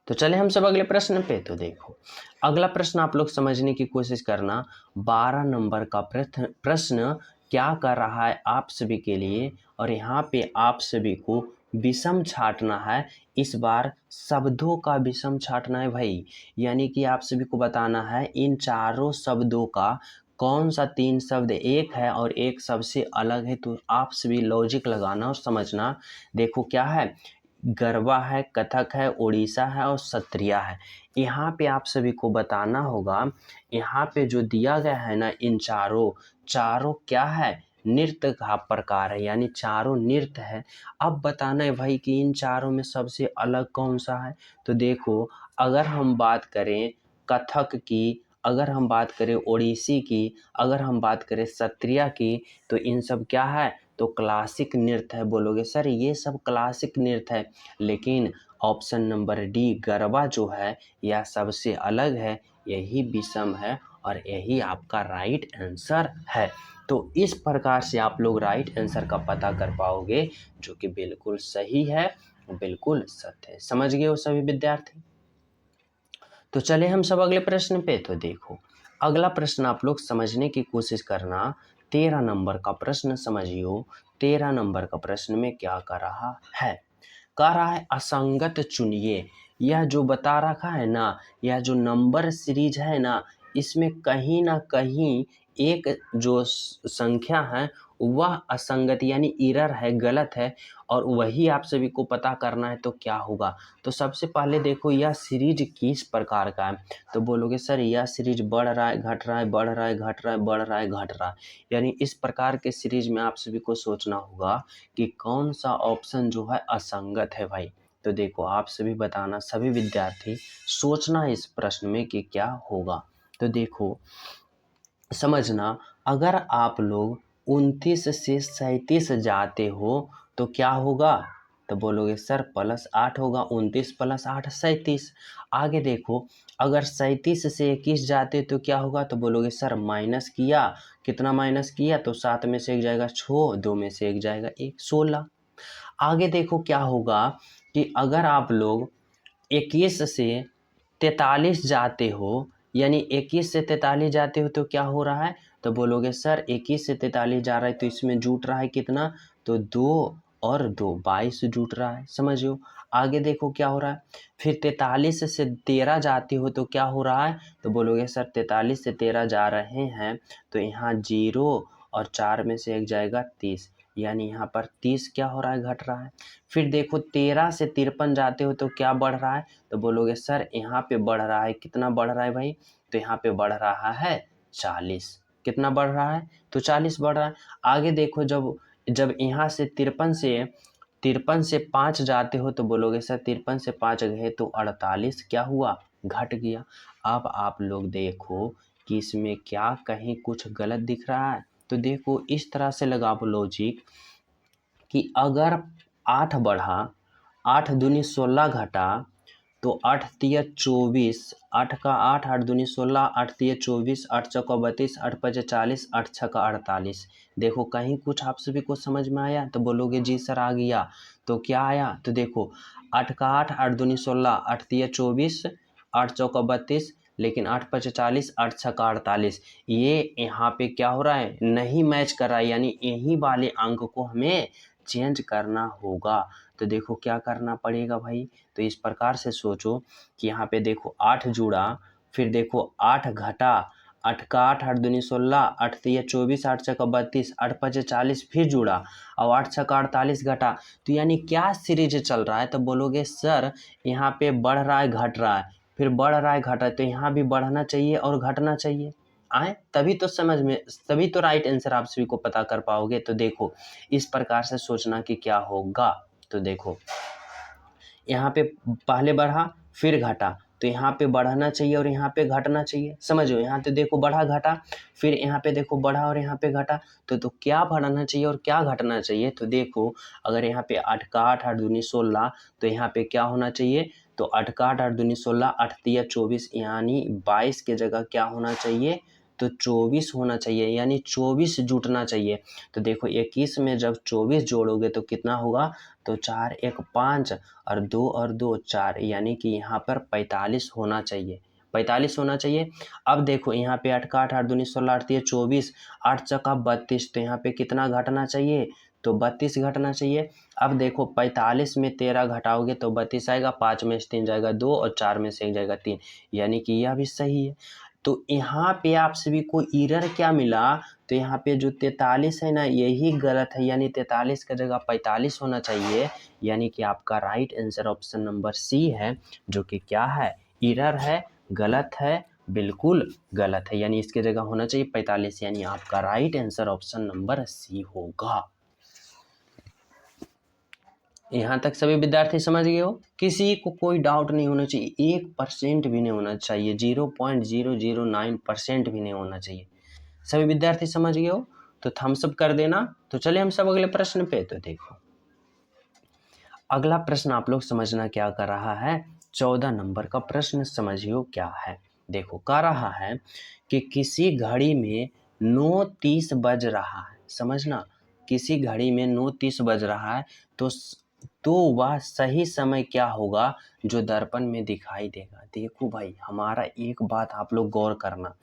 तो चले हम सब अगले प्रश्न पे। तो देखो अगला प्रश्न आप लोग समझने की कोशिश करना, 12 नंबर का प्रश्न क्या कर रहा है आप सभी के लिए, और यहाँ पे आप सभी को विषम छाटना है। इस बार शब्दों का विषम छाटना है भाई, यानी कि आप सभी को बताना है इन चारों शब्दों का कौन सा 3 शब्द एक है और एक सबसे अलग है। तो आप सभी लॉजिक लगाना और समझना। देखो क्या है, गरबा है, कथक है, उड़ीसा है और सत्रिया है। यहाँ पे आप सभी को बताना होगा, यहाँ पे जो दिया गया है ना, इन चारों चारों क्या है, नृत्य का प्रकार है, यानी चारों नृत्य है। अब बताना है भाई कि इन चारों में सबसे अलग कौन सा है। तो देखो अगर हम बात करें कथक की, अगर हम बात करें ओडिसी की, अगर हम बात करें सत्रिया की, तो इन सब क्या है, तो क्लासिक नृत्य है। बोलोगे सर ये सब क्लासिक नृत्य है, लेकिन ऑप्शन नंबर डी गरबा जो है यह सबसे अलग है, यही विषम है और यही आपका राइट आंसर है। तो इस प्रकार से आप लोग राइट आंसर का पता कर पाओगे, जो कि बिल्कुल सही है, बिल्कुल सत्य है। समझ गए हो सभी विद्यार्थी। तो चले हम सब अगले प्रश्न पे। तो देखो अगला प्रश्न आप लोग समझने की कोशिश करना, 13 नंबर का प्रश्न समझियो। 13 नंबर का प्रश्न में क्या कर रहा है, कह रहा है असंगत चुनिए। यह जो बता रखा है ना, यह जो नंबर सीरीज है ना, इसमें कहीं ना कहीं एक जो संख्या है वह असंगत यानी इरर है, गलत है, और वही आप सभी को पता करना है। तो क्या होगा, तो सबसे पहले देखो यह सीरीज किस प्रकार का है। तो बोलोगे सर यह सीरीज बढ़ रहा है, घट रहा है, बढ़ रहा है, घट रहा है, बढ़ रहा है, घट रहा है, यानी इस प्रकार के सीरीज में आप सभी को सोचना होगा कि कौन सा ऑप्शन जो है असंगत है भाई। तो देखो आप सभी बताना, सभी विद्यार्थी सोचना इस प्रश्न में कि क्या होगा। तो देखो समझना, अगर आप लोग 29 से 37 जाते हो तो क्या होगा, तो बोलोगे सर +8 होगा, 29 + 8 37। आगे देखो अगर 37 से 21 जाते तो क्या होगा, तो बोलोगे सर माइनस किया, कितना माइनस किया, तो 7 में से 1 जाएगा 6, 2 में से 1 जाएगा 1, 16। आगे देखो क्या होगा कि अगर आप लोग 21 से 43 जाते हो, यानी 21 से 43 जाते हो तो क्या हो रहा है, तो बोलोगे सर 21 से 43 जा रहा है तो इसमें जुट रहा है कितना, तो 2 और 2 22 जुट रहा है। समझियो आगे देखो क्या हो रहा है, फिर 43 से 13 जाते हो तो क्या हो रहा है, तो बोलोगे सर 43 से 13 जा रहे हैं तो यहाँ 0 और 4 में से 1 जाएगा 30, यानी यहाँ पर 30 क्या हो रहा है, घट रहा है। फिर देखो 13 से 53 जाते हो तो क्या बढ़ रहा है, तो बोलोगे सर यहाँ पे बढ़ रहा है, कितना बढ़ रहा है भाई, तो यहाँ पे बढ़ रहा है 40। कितना बढ़ रहा है, तो 40 बढ़ रहा है। आगे देखो जब जब यहाँ से 53 से 5 जाते हो तो बोलोगे सर 53 से 5 गए तो 48 क्या हुआ, घट गया। अब आप लोग देखो कि इसमें क्या कहीं कुछ गलत दिख रहा है, तो देखो इस तरह से लगाओ लॉजिक कि अगर 8 बढ़ा, 8 दूनी 16 घटा, तो 8 तिया 24, 8 का 8, 8 दूनी 16, 8 तिया 24, 8 चौका 32, 8 पचे 40, 8 छक्का 48। देखो कहीं कुछ आप सभी को समझ में आया तो बोलोगे जी सर आ गया। तो क्या आया तो देखो 8 का 8, 8 दूनी 16, 8 तिया 24, 8 चौका 32, लेकिन 8 पचे 40, 8 छक्का 48। ये यहाँ पे क्या हो रहा है, नहीं मैच कर रहा है, यानी यही वाले अंक को हमें चेंज करना होगा। तो देखो क्या करना पड़ेगा भाई, तो इस प्रकार से सोचो कि यहाँ पे देखो 8 जुड़ा, फिर देखो 8 घटा, 8 का 8, 8 दूनी 16, 8 तिया 24, 8 छक्का 32, 8 पचे 40 फिर जुड़ा और 8 छक्का 48 घटा। तो यानी क्या सीरीज चल रहा है, तो बोलोगे सर यहाँ पे बढ़ रहा है घट रहा है, फिर बढ़ रहा है घट रहा है, तो यहाँ भी बढ़ना चाहिए और घटना चाहिए आए, तभी तो समझ में, तभी तो राइट आंसर आप सभी को पता कर पाओगे। तो देखो इस प्रकार से सोचना कि क्या होगा। तो देखो यहाँ पे पहले बढ़ा फिर घटा, तो यहाँ पे बढ़ना चाहिए और यहाँ पे घटना चाहिए, समझो। यहाँ पे देखो बढ़ा घटा, फिर यहाँ पे देखो बढ़ा और यहाँ पे घटा, तो क्या बढ़ना चाहिए और क्या घटना चाहिए। तो देखो अगर यहाँ पे 8 का 8, 8 दूनी 16, तो यहाँ पे क्या होना चाहिए, तो 8 का 8, 8 दूनी 16, 8 तिया 24, यानी 22 के जगह क्या होना चाहिए, तो 24 होना चाहिए, यानी 24 जुटना चाहिए। तो देखो 21 में जब 24 जोड़ोगे तो कितना होगा, तो 4 1 5 और 2 और 2 4, यानी कि यहाँ पर 45 होना चाहिए, 45 होना चाहिए। अब देखो यहाँ पे 8 का 8, 8 दूनी 16, 8 तिया 24, 8 चौका 32, तो यहाँ पे कितना घटना चाहिए, तो 32 घटना चाहिए। अब देखो 45 में 13 घटाओगे तो 32 आएगा, 5 में से 3 जाएगा 2 और 4 में से 1 जाएगा 3, यानी कि यह भी सही है। तो यहाँ पे आप सभी को एरर क्या मिला, तो यहाँ पे जो 43 है ना यही गलत है, यानी 43 का जगह 45 होना चाहिए, यानी कि आपका right answer option number C है, जो कि क्या है, एरर है, गलत है, बिल्कुल गलत है, यानी इसके जगह होना चाहिए 45, यानी आपका right answer option number C होगा। यहाँ तक सभी विद्यार्थी समझ गए हो, किसी को कोई डाउट नहीं होना चाहिए, 1% भी नहीं होना चाहिए, 0.009% भी नहीं होना चाहिए। सभी विद्यार्थी समझ गए हो तो थम्स अप कर देना। तो चलिए हम सब अगले प्रश्न पे। तो देखो अगला प्रश्न आप लोग समझना क्या कर रहा है, 14 नंबर का प्रश्न समझियो क्या है। देखो कह रहा है कि किसी घड़ी में 9:30 बज रहा है, समझना, किसी घड़ी में 9:30 बज रहा है, तो वह सही समय क्या होगा जो दर्पण में दिखाई देगा। देखो भाई हमारा एक बात आप लोग गौर करना,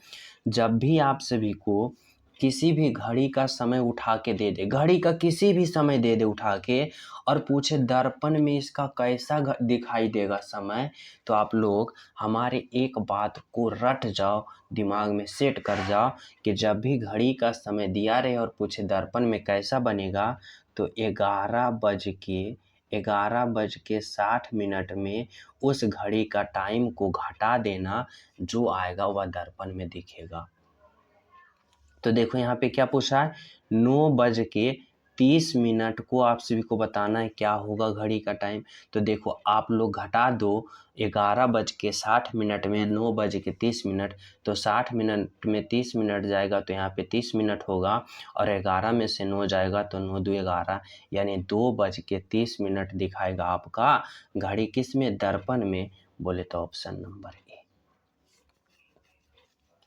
जब भी आप सभी को किसी भी घड़ी का समय उठा के दे दे, घड़ी का किसी भी समय दे दे उठा के, और पूछे दर्पण में इसका कैसा दिखाई देगा समय, तो आप लोग हमारे एक बात को रट जाओ, दिमाग में सेट कर जाओ कि जब भी घड़ी का समय दिया रहे और पूछे दर्पण में कैसा बनेगा, तो 11:60 में उस घड़ी का टाइम को घटा देना, जो आएगा वह दर्पण में दिखेगा। तो देखो यहाँ पे क्या पूछा है, 9:30 को आप सभी को बताना है क्या होगा घड़ी का टाइम। तो देखो आप लोग घटा दो 11:60 में 9:30, तो 60 मिनट में 30 मिनट जाएगा, तो यहाँ पे 30 मिनट होगा, और 11 में से 9 जाएगा तो 9 2 11, यानी 2:30 दिखाएगा आपका घड़ी, किस में, दर्पण में, बोले तो ऑप्शन नंबर ए।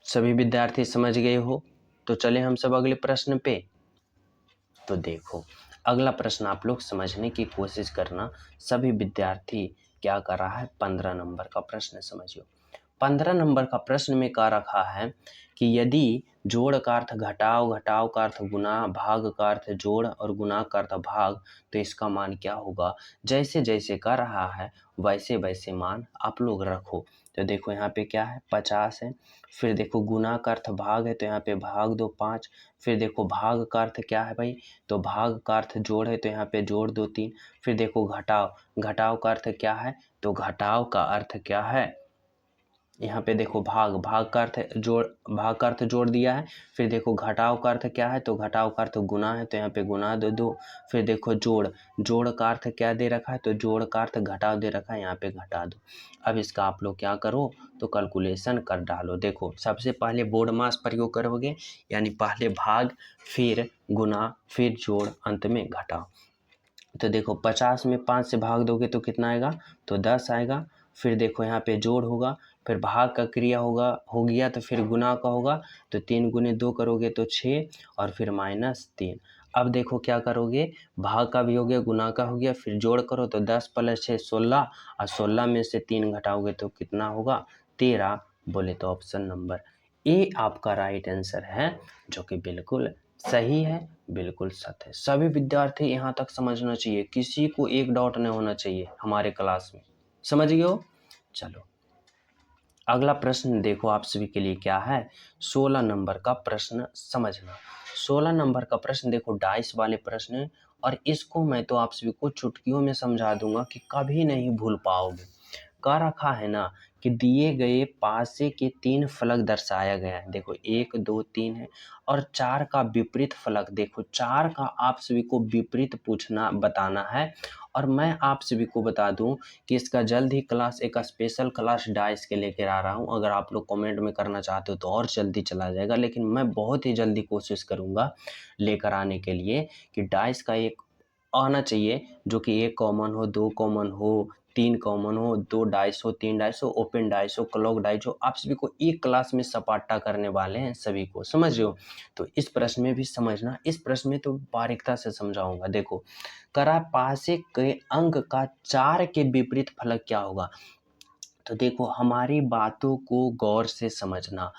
सभी विद्यार्थी समझ गए हो। तो चले हम सब अगले प्रश्न पे। तो देखो अगला प्रश्न आप लोग समझने की कोशिश करना, सभी विद्यार्थी क्या कर रहा है, 15 नंबर का प्रश्न समझियो। 15 नंबर का प्रश्न में क्या रखा है कि यदि जोड़ का अर्थ घटाव, घटाव का अर्थ गुना, भाग का अर्थ जोड़ और गुना का अर्थ भाग, तो इसका मान क्या होगा। जैसे जैसे कर रहा है वैसे वैसे मान आप लोग रखो। तो देखो यहाँ पे क्या है, 50 है, फिर देखो गुना का अर्थ भाग है, तो यहाँ पे भाग दो 5, फिर देखो भाग का अर्थ क्या है भाई, तो भाग का अर्थ जोड़ है, तो यहाँ पे जोड़ दो 3, फिर देखो घटाव, घटाव का अर्थ क्या है, तो घटाव का अर्थ क्या है, यहाँ पे देखो भाग, भाग का अर्थ जोड़, भाग का अर्थ जोड़ दिया है, फिर देखो घटाव का अर्थ क्या है, तो घटाव का अर्थ गुना है, तो यहाँ पे गुना दो 2, फिर देखो जोड़, जोड़ का अर्थ क्या दे रखा है, तो जोड़ का अर्थ घटाव दे रखा है, यहाँ पे घटा दो। अब इसका आप लोग क्या करो, तो कैलकुलेशन कर डालो। देखो सबसे पहले बोर्ड मास प्रयोग करोगे, यानी पहले भाग, फिर गुना, फिर जोड़, अंत में घटाव। तो देखो 50 में 5 से भाग दोगे तो कितना आएगा, तो 10 आएगा, फिर देखो यहाँ पे जोड़ होगा, फिर भाग का क्रिया होगा, हो गया तो फिर गुना का होगा, तो 3 गुने 2 करोगे तो 6 और फिर -3। अब देखो क्या करोगे, भाग का भी हो गया, गुना का हो गया, फिर जोड़ करो तो 10 + 6 16 और 16 में से 3 घटाओगे तो कितना होगा 13। बोले तो ऑप्शन नंबर ए आपका राइट आंसर है, जो कि बिल्कुल सही है, बिल्कुल सत्य है। सभी विद्यार्थी यहाँ तक समझना चाहिए, किसी को एक डाउट नहीं होना चाहिए हमारे क्लास में, समझ गए हो। चलो अगला प्रश्न देखो आप सभी के लिए क्या है, 16 नंबर का प्रश्न समझना। 16 नंबर का प्रश्न देखो डाइस वाले प्रश्न है, और इसको मैं तो आप सभी को चुटकियों में समझा दूंगा कि कभी नहीं भूल पाओगे। कह रखा है ना कि दिए गए पासे के 3 फलक दर्शाया गया है। देखो 1 2 3 है, और 4 का विपरीत फलक, देखो 4 का आप सभी को विपरीत पूछना बताना है। और मैं आप सभी को बता दूं कि इसका जल्द ही क्लास, एक स्पेशल क्लास डाइस के लेकर आ रहा हूं। अगर आप लोग कमेंट में करना चाहते हो तो और जल्दी चला जाएगा, लेकिन मैं बहुत ही जल्दी कोशिश करूंगा लेकर आने के लिए कि डाइस का एक आना चाहिए जो कि 1 कॉमन हो, 2 कॉमन हो, 3 कॉमन हो, 2 डाइस हो, 3 डाइस हो, ओपन डाइस हो, क्लॉक डाइस हो। आप सभी को एक क्लास में सपाटा करने वाले हैं सभी को, समझ रहे हो। तो इस प्रश्न में भी समझना, इस प्रश्न में तो बारीकता से समझाऊंगा। देखो करा पासे के अंक का 4 के विपरीत फलक क्या होगा। तो देखो हमारी बातों को गौर से समझना।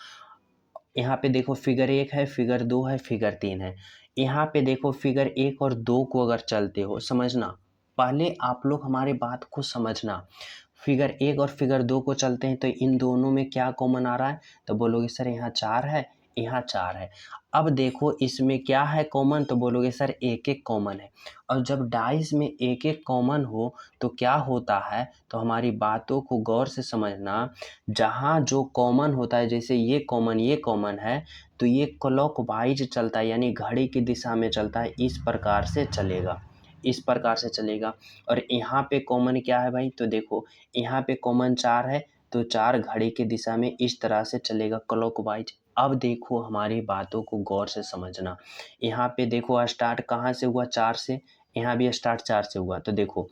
यहाँ पे देखो फिगर 1 है, फिगर 2 है, फिगर 3 है। यहाँ पे देखो फिगर 1 और 2 को अगर चलते हो, समझना, पहले आप लोग हमारी बात को समझना। फिगर 1 और फिगर 2 को चलते हैं तो इन दोनों में क्या कॉमन आ रहा है, तो बोलोगे सर यहाँ 4 है, यहाँ 4 है। अब देखो इसमें क्या है कॉमन, तो बोलोगे सर एक एक कॉमन है। और जब डाइस में एक एक कॉमन हो तो क्या होता है, तो हमारी बातों को गौर से समझना। जहाँ जो कॉमन होता है, जैसे ये कॉमन है, तो ये क्लॉकवाइज चलता है, यानी घड़ी की दिशा में चलता है, इस प्रकार से चलेगा, इस प्रकार से चलेगा। और यहाँ पे कॉमन क्या है भाई, तो देखो यहाँ पे कॉमन 4 है, तो 4 घड़ी की दिशा में इस तरह से चलेगा क्लॉकवाइज। अब देखो हमारी बातों को गौर से समझना। यहाँ पे देखो स्टार्ट कहाँ से हुआ, 4 से, यहाँ भी स्टार्ट 4 से हुआ। तो देखो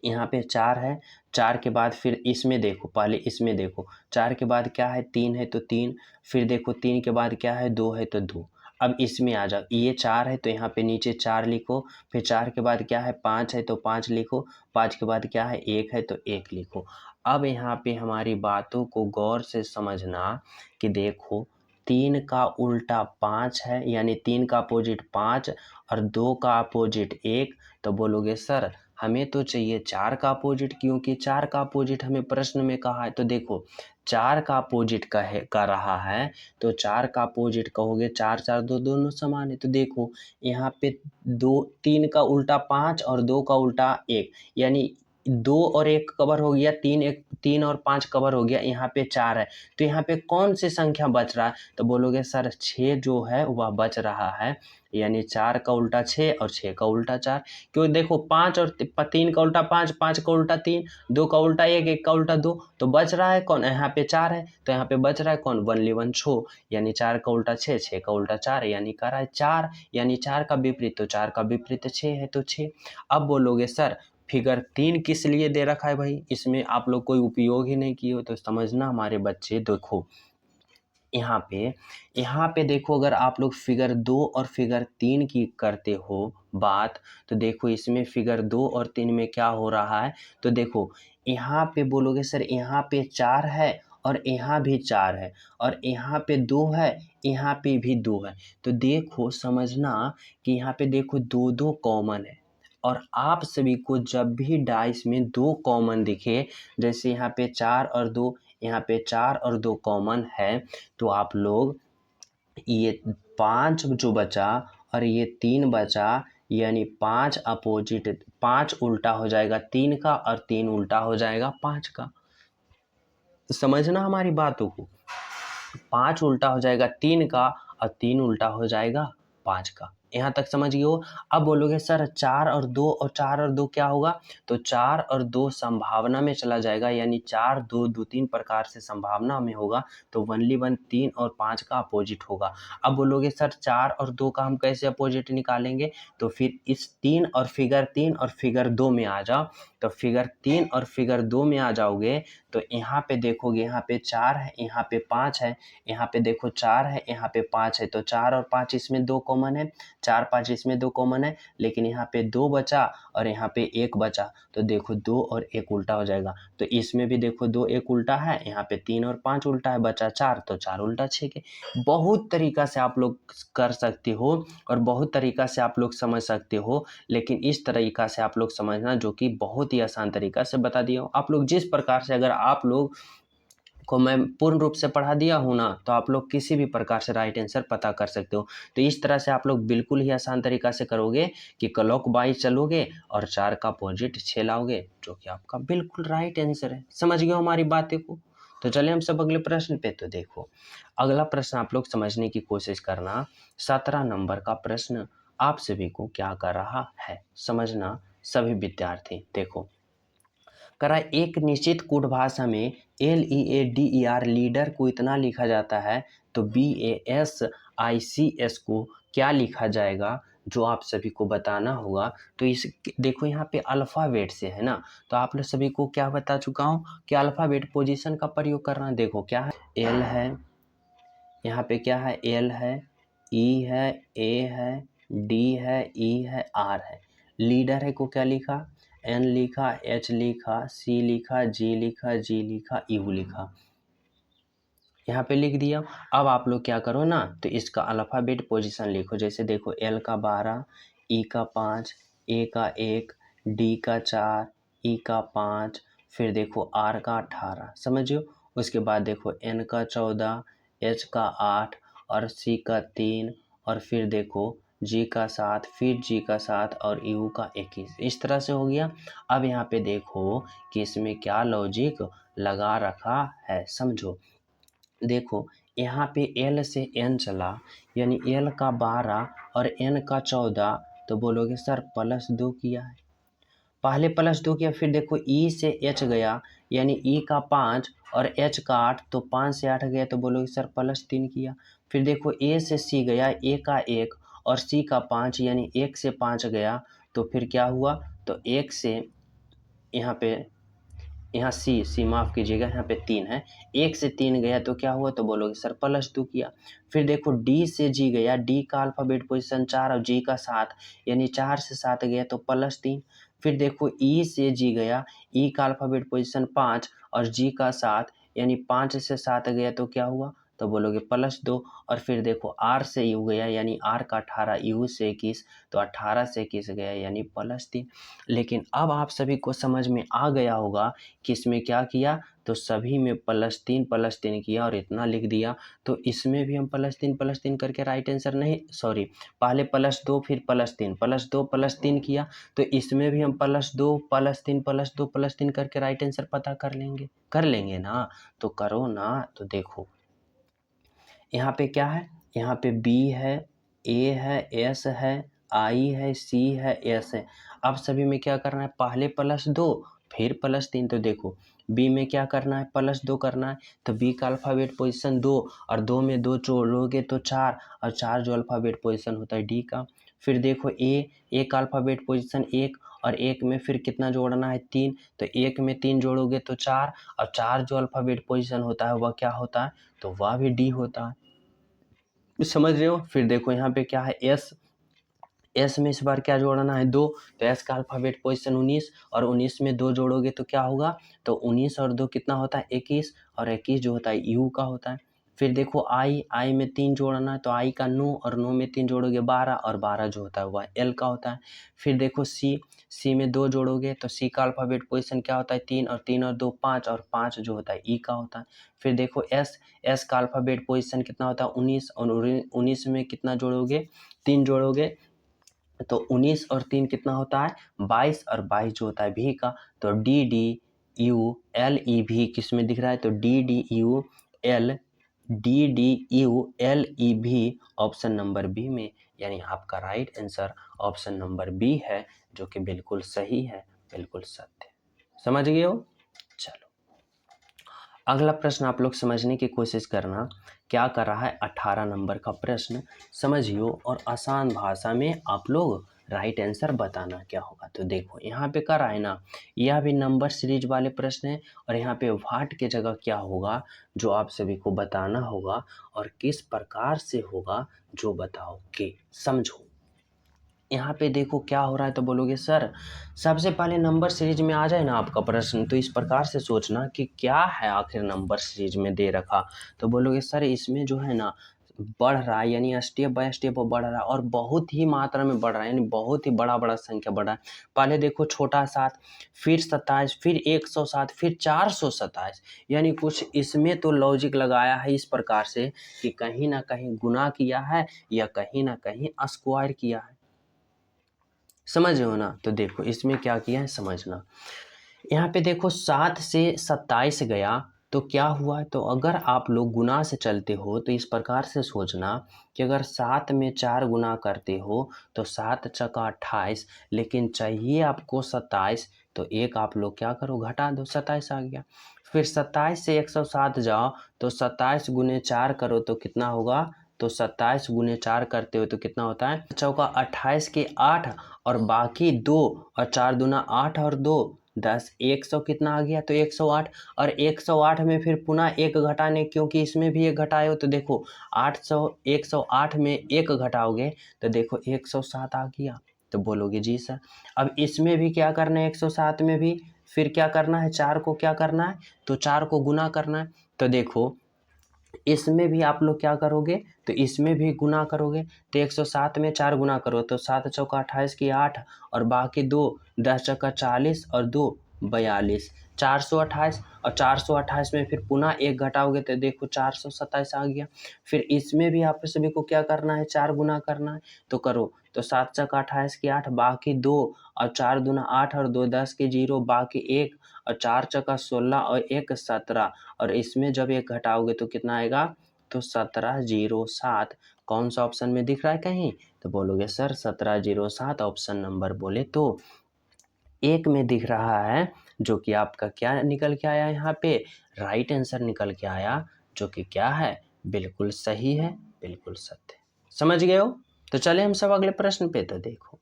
यहाँ पे 4 है, 4 के बाद फिर इसमें देखो, पहले इसमें देखो 4 के बाद क्या है, 3 है तो 3, फिर देखो 3 के बाद क्या है, 2 है तो 2। अब इसमें आ जाओ, ये 4 है तो यहाँ पे नीचे 4 लिखो, फिर 4 के बाद क्या है, 5 है तो 5 लिखो, 5 के बाद क्या है, 1 है तो 1 लिखो। अब यहाँ पे हमारी बातों को गौर से समझना कि देखो 3 का उल्टा 5 है, यानी 3 का अपोजिट 5 और 2 का अपोजिट 1। तो बोलोगे सर हमें तो चाहिए 4 का अपोजिट, क्योंकि 4 का अपोजिट हमें प्रश्न में कहा है। तो देखो 4 का अपोजिट का रहा है, तो 4 का अपोजिट कहोगे, 4 4 2 दोनों समान है। तो देखो यहाँ पे 3 का उल्टा 5 और 2 का उल्टा 1, यानी 2 और 1 कवर हो गया, 3 और 5 कवर हो गया, यहाँ पे 4 है। तो यहाँ पे कौन सी संख्या बच रहा है, तो बोलोगे सर 6 जो है वह बच रहा है, यानी 4 का उल्टा 6 और 6 का उल्टा 4। क्योंकि देखो 5 और 3 का उल्टा 5, 5 का उल्टा 3, 2 का उल्टा 1, 1 का उल्टा 2, तो बच रहा है कौन, यहाँ पे 4 है, तो यहाँ पे बच रहा है कौन, 1 6, यानी 4 का उल्टा 6, 6 का उल्टा 4, यानी कह रहा है 4, यानी 4 का विपरीत, तो 4 का विपरीत 6 है तो 6। अब बोलोगे सर फिगर 3 किस लिए दे रखा है भाई, इसमें आप लोग कोई उपयोग ही नहीं किए हो। तो समझना हमारे बच्चे, देखो यहाँ पे देखो, अगर आप लोग फिगर 2 और फिगर 3 की करते हो बात, तो देखो इसमें फिगर 2 और 3 में क्या हो रहा है, तो देखो यहाँ पे बोलोगे सर यहाँ पे 4 है और यहाँ भी 4 है, और यहाँ पे 2 है, यहाँ पे भी 2 है। तो देखो समझना कि यहाँ पे देखो 2 2 कॉमन है, और आप सभी को जब भी डाइस में 2 कॉमन दिखे, जैसे यहाँ पे 4 और 2, यहाँ पे 4 और 2 कॉमन है, तो आप लोग ये 5 जो बचा और ये 3 बचा, यानी 5 अपोजिट, 5 उल्टा हो जाएगा 3 का और 3 उल्टा हो जाएगा 5 का। समझना हमारी बातों को, 5 उल्टा हो जाएगा 3 का और 3 उल्टा हो जाएगा 5 का। यहाँ तक समझ गए हो। अब बोलोगे सर 4 और 2 और 4 और 2 क्या होगा, तो 4 और 2 संभावना में चला जाएगा, यानी 4 2 2 3 प्रकार से संभावना में होगा, तो ओनली वन 3 और 5 का अपोजिट होगा। अब बोलोगे सर 4 और 2 का हम कैसे अपोजिट निकालेंगे, तो फिर इस 3 और फिगर 2 में आ जाओ। तो फिगर 3 और फिगर 2 में आ जाओगे तो यहाँ पे देखोगे, यहाँ पे 4 है, यहाँ पे 5 है, यहाँ पे देखो 4 है, यहाँ पे 5 है, तो 4 और 5 इसमें 2 कॉमन है, 4 5 इसमें 2 कॉमन है, लेकिन यहाँ पे 2 बचा और यहाँ पे 1 बचा, तो देखो 2 और 1 उल्टा हो जाएगा। तो इसमें भी देखो 2 1 उल्टा है, यहाँ पे 3 और 5 उल्टा है, बचा 4, तो 4 उल्टा 6 के। बहुत तरीका से आप लोग कर सकते हो और बहुत तरीका से आप लोग समझ सकते हो, लेकिन इस तरीका से आप लोग समझना जो कि बहुत ही आसान तरीका से बता दिया हूँ। आप लोग जिस प्रकार से, अगर आप लोग को मैं पूर्ण रूप से पढ़ा दिया हूँ ना, तो आप लोग किसी भी प्रकार से राइट आंसर पता कर सकते हो। तो इस तरह से आप लोग बिल्कुल ही आसान तरीका से करोगे कि क्लॉक वाइज चलोगे और 4 का अपोजिट 6 लाओगे, जो कि आपका बिल्कुल राइट आंसर है। समझ गए हो हमारी बातें को। तो चलिए हम सब अगले प्रश्न पे। तो देखो अगला प्रश्न आप लोग समझने की कोशिश करना। 17 नंबर का प्रश्न आप सभी को क्या कर रहा है, समझना सभी विद्यार्थी। देखो करा, एक निश्चित कोड भाषा में LEADER लीडर को इतना लिखा जाता है, तो BASICS को क्या लिखा जाएगा, जो आप सभी को बताना होगा। तो इस देखो यहाँ पे अल्फ़ाबेट से है ना, तो आप लोग सभी को क्या बता चुका हूँ कि अल्फ़ाबेट पोजीशन का प्रयोग करना। देखो क्या है, L है, यहाँ पे क्या है, L है, E है, A है, D है, E है, R है। लीडर है को क्या लिखा, N लिखा, H लिखा, C लिखा, G लिखा, G लिखा, U लिखा, यहाँ पे लिख दिया। अब आप लोग क्या करो ना, तो इसका अल्फ़ाबेट पोजीशन लिखो। जैसे देखो L का 12, E का 5, A का 1, D का 4, E का 5, फिर देखो R का 18, समझियो। उसके बाद देखो N का 14, H का 8 और C का 3, और फिर देखो G का 7, फिर G का 7 और U का 21। इस तरह से हो गया। अब यहाँ पे देखो कि इसमें क्या लॉजिक लगा रखा है, समझो। देखो यहाँ पे L से N चला, यानी L का 12 और N का 14, तो बोलोगे सर +2 किया है, पहले +2 किया। फिर देखो E से H गया, यानी E का 5 और H का 8, तो 5 से 8 गया, तो बोलोगे सर +3 किया। फिर देखो A से C गया, A का 1 और C का 5, यानी 1 से 5 गया, तो फिर क्या हुआ, तो 1 से यहाँ पे, यहाँ सी माफ़ कीजिएगा, यहाँ पे 3 है, 1 से 3 गया तो क्या हुआ, तो बोलोगे सर +2 किया। फिर देखो D से G गया, D का अल्फ़ाबेट पोजीशन 4 और G का 7, यानी 4 से 7 गया तो +3। फिर देखो E से G गया, E का अल्फ़ाबेट पोजीशन 5 और G का 7, यानी 5 से 7 गया तो क्या हुआ, तो बोलोगे +2। और फिर देखो R से U गया, यानी R का 18, U से 21, तो 18 से 21 गया, यानी +3। लेकिन अब आप सभी को समझ में आ गया होगा कि इसमें क्या किया, तो सभी में +3 किया और इतना लिख दिया। तो इसमें भी हम +3 करके राइट आंसर नहीं, सॉरी, पहले +2 फिर +3 +2 किया, तो इसमें भी हम +2 करके राइट आंसर पता कर लेंगे ना। तो करो ना। तो देखो यहाँ पे क्या है, यहाँ पे B है, A है, S है, I है, C है, S है। अब सभी में क्या करना है, पहले +2 फिर +3। तो देखो B में क्या करना है, +2 करना है, तो B का अल्फ़ाबेट पोजीशन 2 और 2 में 2 जोड़ोगे तो 4, और 4 जो अल्फ़ाबेट पोजीशन होता है D का। फिर देखो A का अल्फ़ाबेट पोजीशन 1 और 1 में फिर कितना जोड़ना है, 3, तो 1 में 3 जोड़ोगे तो 4, और 4 जो अल्फ़ाबेट पोजीशन होता है वह क्या होता है, तो वह भी D होता है। समझ रहे हो। फिर देखो यहाँ पे क्या है, एस में इस बार क्या जोड़ना है, 2, तो एस का अल्फ़ाबेट पोजीशन 19 और 19 में 2 जोड़ोगे तो क्या होगा, तो 19 और 2 कितना होता है, 21, और 21 जो होता है यू का होता है। फिर देखो आई में 3 जोड़ना है, तो आई का 9 और 9 में 3 जोड़ोगे 12, और 12 जो होता है वह एल का होता है। फिर देखो सी में 2 जोड़ोगे तो सी का अल्फ़ाबेट पोजीशन क्या होता है, 3, और 3 और 2 5, और 5 जो होता है ई का होता है। फिर देखो एस का अल्फ़ाबेट पोजीशन कितना होता है, 19, और 19 में कितना जोड़ोगे, 3 जोड़ोगे, तो 19 और 3 कितना होता है, 22, और 22 जो होता है भी का, तो DDULEV किस में दिख रहा है, तो DDULEV ऑप्शन नंबर बी में, यानी आपका right answer option number B है, जो कि बिल्कुल सही है, बिल्कुल सत्य। समझ गए हो? चलो अगला प्रश्न आप लोग समझने की कोशिश करना। क्या कर रहा है 18 नंबर का प्रश्न समझियो और आसान भाषा में आप लोग राइट आंसर बताना क्या होगा। तो देखो यहाँ पे कर रहा है ना, यह भी नंबर सीरीज वाले प्रश्न है और यहाँ पे व्हाट के जगह क्या होगा जो आप सभी को बताना होगा और किस प्रकार से होगा जो बताओगे। समझो यहाँ पे देखो क्या हो रहा है, तो बोलोगे सर सबसे पहले नंबर सीरीज में आ जाए ना आपका प्रश्न, तो इस प्रकार से सोचना कि क्या है आखिर नंबर सीरीज में दे रखा। तो बोलोगे सर इसमें जो है ना बढ़ रहा है, यानी स्टेप बाय स्टेप बढ़ रहा है और बहुत ही मात्रा में बढ़ रहा है, यानी बहुत ही बड़ा बड़ा संख्या बढ़ रहा है। पहले देखो छोटा 7, फिर 27, फिर 107, फिर 427, यानी कुछ इसमें तो लॉजिक लगाया है इस प्रकार से कि कहीं ना कहीं गुना किया है या कहीं ना कहीं स्क्वायर किया है। समझ रहे हो ना? तो देखो इसमें क्या किया है समझना। यहाँ पे देखो 7 से 27 गया तो क्या हुआ, तो अगर आप लोग गुना से चलते हो तो इस प्रकार से सोचना कि अगर 7 में 4 गुना करते हो तो 7 चका 28, लेकिन चाहिए आपको 27, तो एक आप लोग क्या करो घटा दो, 27 आ गया। फिर 27 से 107 जाओ तो 27 गुने 4 करो तो कितना होगा, तो 27 गुने 4 करते हो तो कितना होता है, चौका 28 के 8 और बाकी 2 और 4 दूना 8 और 2 10, 100 कितना आ गया, तो 108। और 108 में फिर पुनः एक घटाने, क्योंकि इसमें भी एक घटाए हो तो देखो 108 में एक घटाओगे तो देखो 107 आ गया। तो बोलोगे जी सर अब इसमें भी क्या करना है, 107 में भी फिर क्या करना है, 4 को क्या करना है, तो 4 को गुना करना है। तो देखो इसमें भी आप लोग क्या करोगे, तो इसमें भी गुना करोगे तो 107 में 4 गुना करो तो 7 चौका 28 की 8 और बाकी 2 10 चौका 40 और 2 42, 428 और 428 में फिर पुनः एक घटाओगे तो देखो 427 आ गया। फिर इसमें भी आप सभी को क्या करना है, 4 गुना करना है तो करो, तो 7 चौका 28 की 8 बाकी 2 और 4 दूना 8 और 2 10 के 0 बाकी 1 और 4 चौका 16 और 1 17 और इसमें जब एक घटाओगे तो कितना आएगा, तो 1707। कौन सा ऑप्शन में दिख रहा है कहीं, तो बोलोगे सर 1707 ऑप्शन नंबर बोले तो एक में दिख रहा है, जो कि आपका क्या निकल के आया यहाँ पे, राइट आंसर निकल के आया, जो कि क्या है बिल्कुल सही है, बिल्कुल सत्य। समझ गए हो? तो चले हम सब अगले प्रश्न पे। तो देखो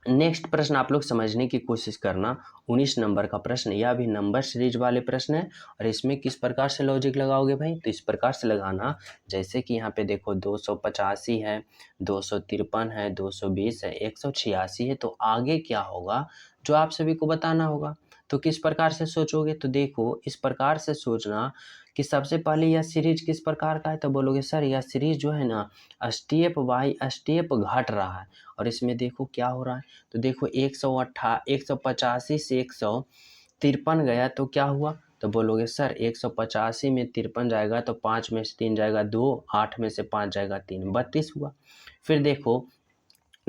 नेक्स्ट प्रश्न आप लोग समझने की कोशिश करना। 19 नंबर का प्रश्न, यह भी नंबर सीरीज वाले प्रश्न है और इसमें किस प्रकार से लॉजिक लगाओगे भाई, तो इस प्रकार से लगाना जैसे कि यहाँ पे देखो 285 है, 253 है, 220 है, 186 है, तो आगे क्या होगा जो आप सभी को बताना होगा। तो किस प्रकार से सोचोगे, तो देखो इस प्रकार से सोचना कि सबसे पहले यह सीरीज किस प्रकार का है, तो बोलोगे सर यह सीरीज जो है ना स्टेप बाय स्टेप घट रहा है और इसमें देखो क्या हो रहा है, तो देखो 185 से 153 गया तो क्या हुआ, तो बोलोगे सर 185 में 53 जाएगा तो 5 में से 3 जाएगा 2, 8 में से 5 जाएगा 3, 32 हुआ। फिर देखो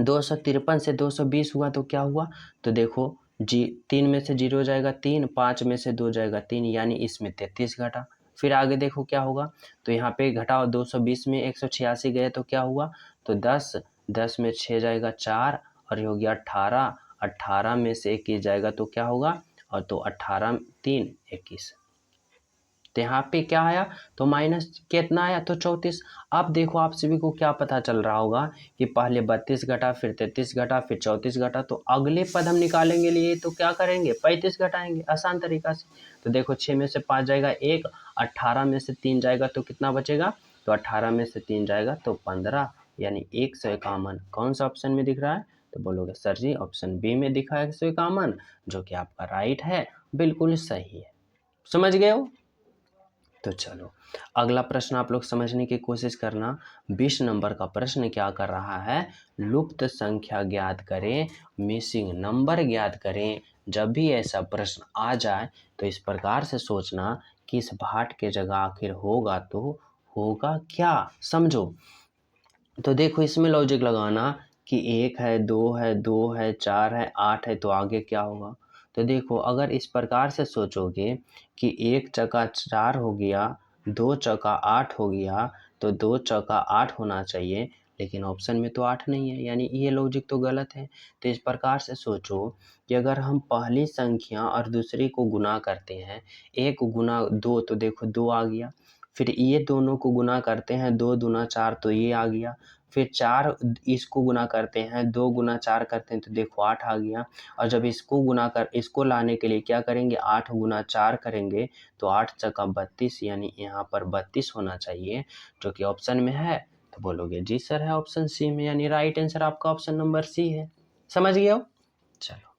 253 से 220 हुआ तो क्या हुआ, तो देखो 3 में से 0 जाएगा 3, 5 में से 2 जाएगा 3, यानी इसमें 33 घटा। फिर आगे देखो क्या होगा, तो यहाँ पे घटाओ 220 में 186 गए तो क्या हुआ, तो 10 में 6 जाएगा 4 और ये हो गया 18, 18 में से 21 जाएगा तो क्या होगा, और तो 18 3 21, तो यहाँ पे क्या आया, तो माइनस कितना आया, तो 34। अब देखो आप सभी को क्या पता चल रहा होगा कि पहले 32 घटा, फिर 33 घटा, फिर 34 घटा, तो अगले पद हम निकालेंगे लिए तो क्या करेंगे, 35 घटाएंगे आसान तरीका से। तो देखो 6 में से 5 जाएगा 1, 18 में से 3 जाएगा तो कितना बचेगा, तो 18 में से 3 जाएगा तो 15, यानी 151 कौन सा ऑप्शन में दिख रहा है, तो बोलोगे सर जी ऑप्शन बी में दिखा है 151, जो कि आपका राइट है, बिल्कुल सही है। समझ गए हो? तो चलो अगला प्रश्न आप लोग समझने की कोशिश करना। 20 नंबर का प्रश्न क्या कर रहा है, लुप्त संख्या ज्ञात करें, मिसिंग नंबर ज्ञात करें। जब भी ऐसा प्रश्न आ जाए तो इस प्रकार से सोचना कि इस भाट के जगह आखिर होगा तो होगा क्या। समझो तो देखो इसमें लॉजिक लगाना कि 1 है, 2 है, 2 है, 4 है, 8 है, तो आगे क्या होगा। तो देखो अगर इस प्रकार से सोचोगे कि 1 चौका 4 हो गया, 2 चौका 8 हो गया, तो 2 चौका 8 होना चाहिए, लेकिन ऑप्शन में तो 8 नहीं है, यानी ये लॉजिक तो गलत है। तो इस प्रकार से सोचो कि अगर हम पहली संख्या और दूसरी को गुना करते हैं, 1 गुना 2 तो देखो 2 आ गया, फिर ये दोनों को गुना करते हैं 2 दूना 4 तो ये आ गया, फिर 4 इसको गुना करते हैं 2 गुना 4 करते हैं तो देखो 8 आ गया, और जब इसको लाने के लिए क्या करेंगे 8 गुना 4 करेंगे तो 8 चौका 32, यानी यहाँ पर 32 होना चाहिए, जो कि ऑप्शन में है। तो बोलोगे जी सर है ऑप्शन सी में, यानी राइट आंसर आपका ऑप्शन नंबर सी है। समझ गए हो? चलो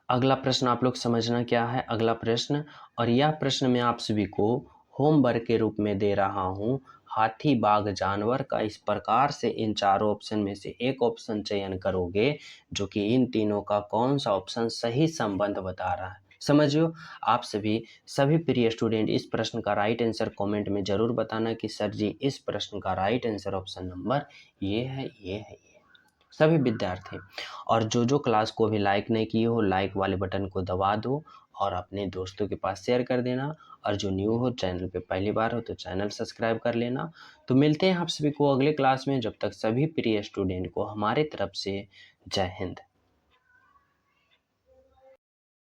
अगला प्रश्न आप लोग समझना क्या है। अगला प्रश्न, और यह प्रश्न मैं आप सभी को होमवर्क के रूप में दे रहा हूँ। हाथी बाघ जानवर का इस प्रकार से इन चारों ऑप्शन में से एक ऑप्शन चयन करोगे जो कि इन तीनों का कौन सा ऑप्शन सही संबंध बता रहा है। समझियो आप सभी प्रिय स्टूडेंट इस प्रश्न का राइट आंसर कमेंट में जरूर बताना कि सर जी इस प्रश्न का राइट आंसर ऑप्शन नंबर ये है, ये है, ये। सभी विद्यार्थी और जो क्लास को भी लाइक नहीं किए हो लाइक वाले बटन को दबा दो और अपने दोस्तों के पास शेयर कर देना, और जो न्यू हो चैनल पे पहली बार हो तो चैनल सब्सक्राइब कर लेना। तो मिलते हैं आप सभी को अगले क्लास में, जब तक सभी प्रिय स्टूडेंट को हमारे तरफ से जय हिंद।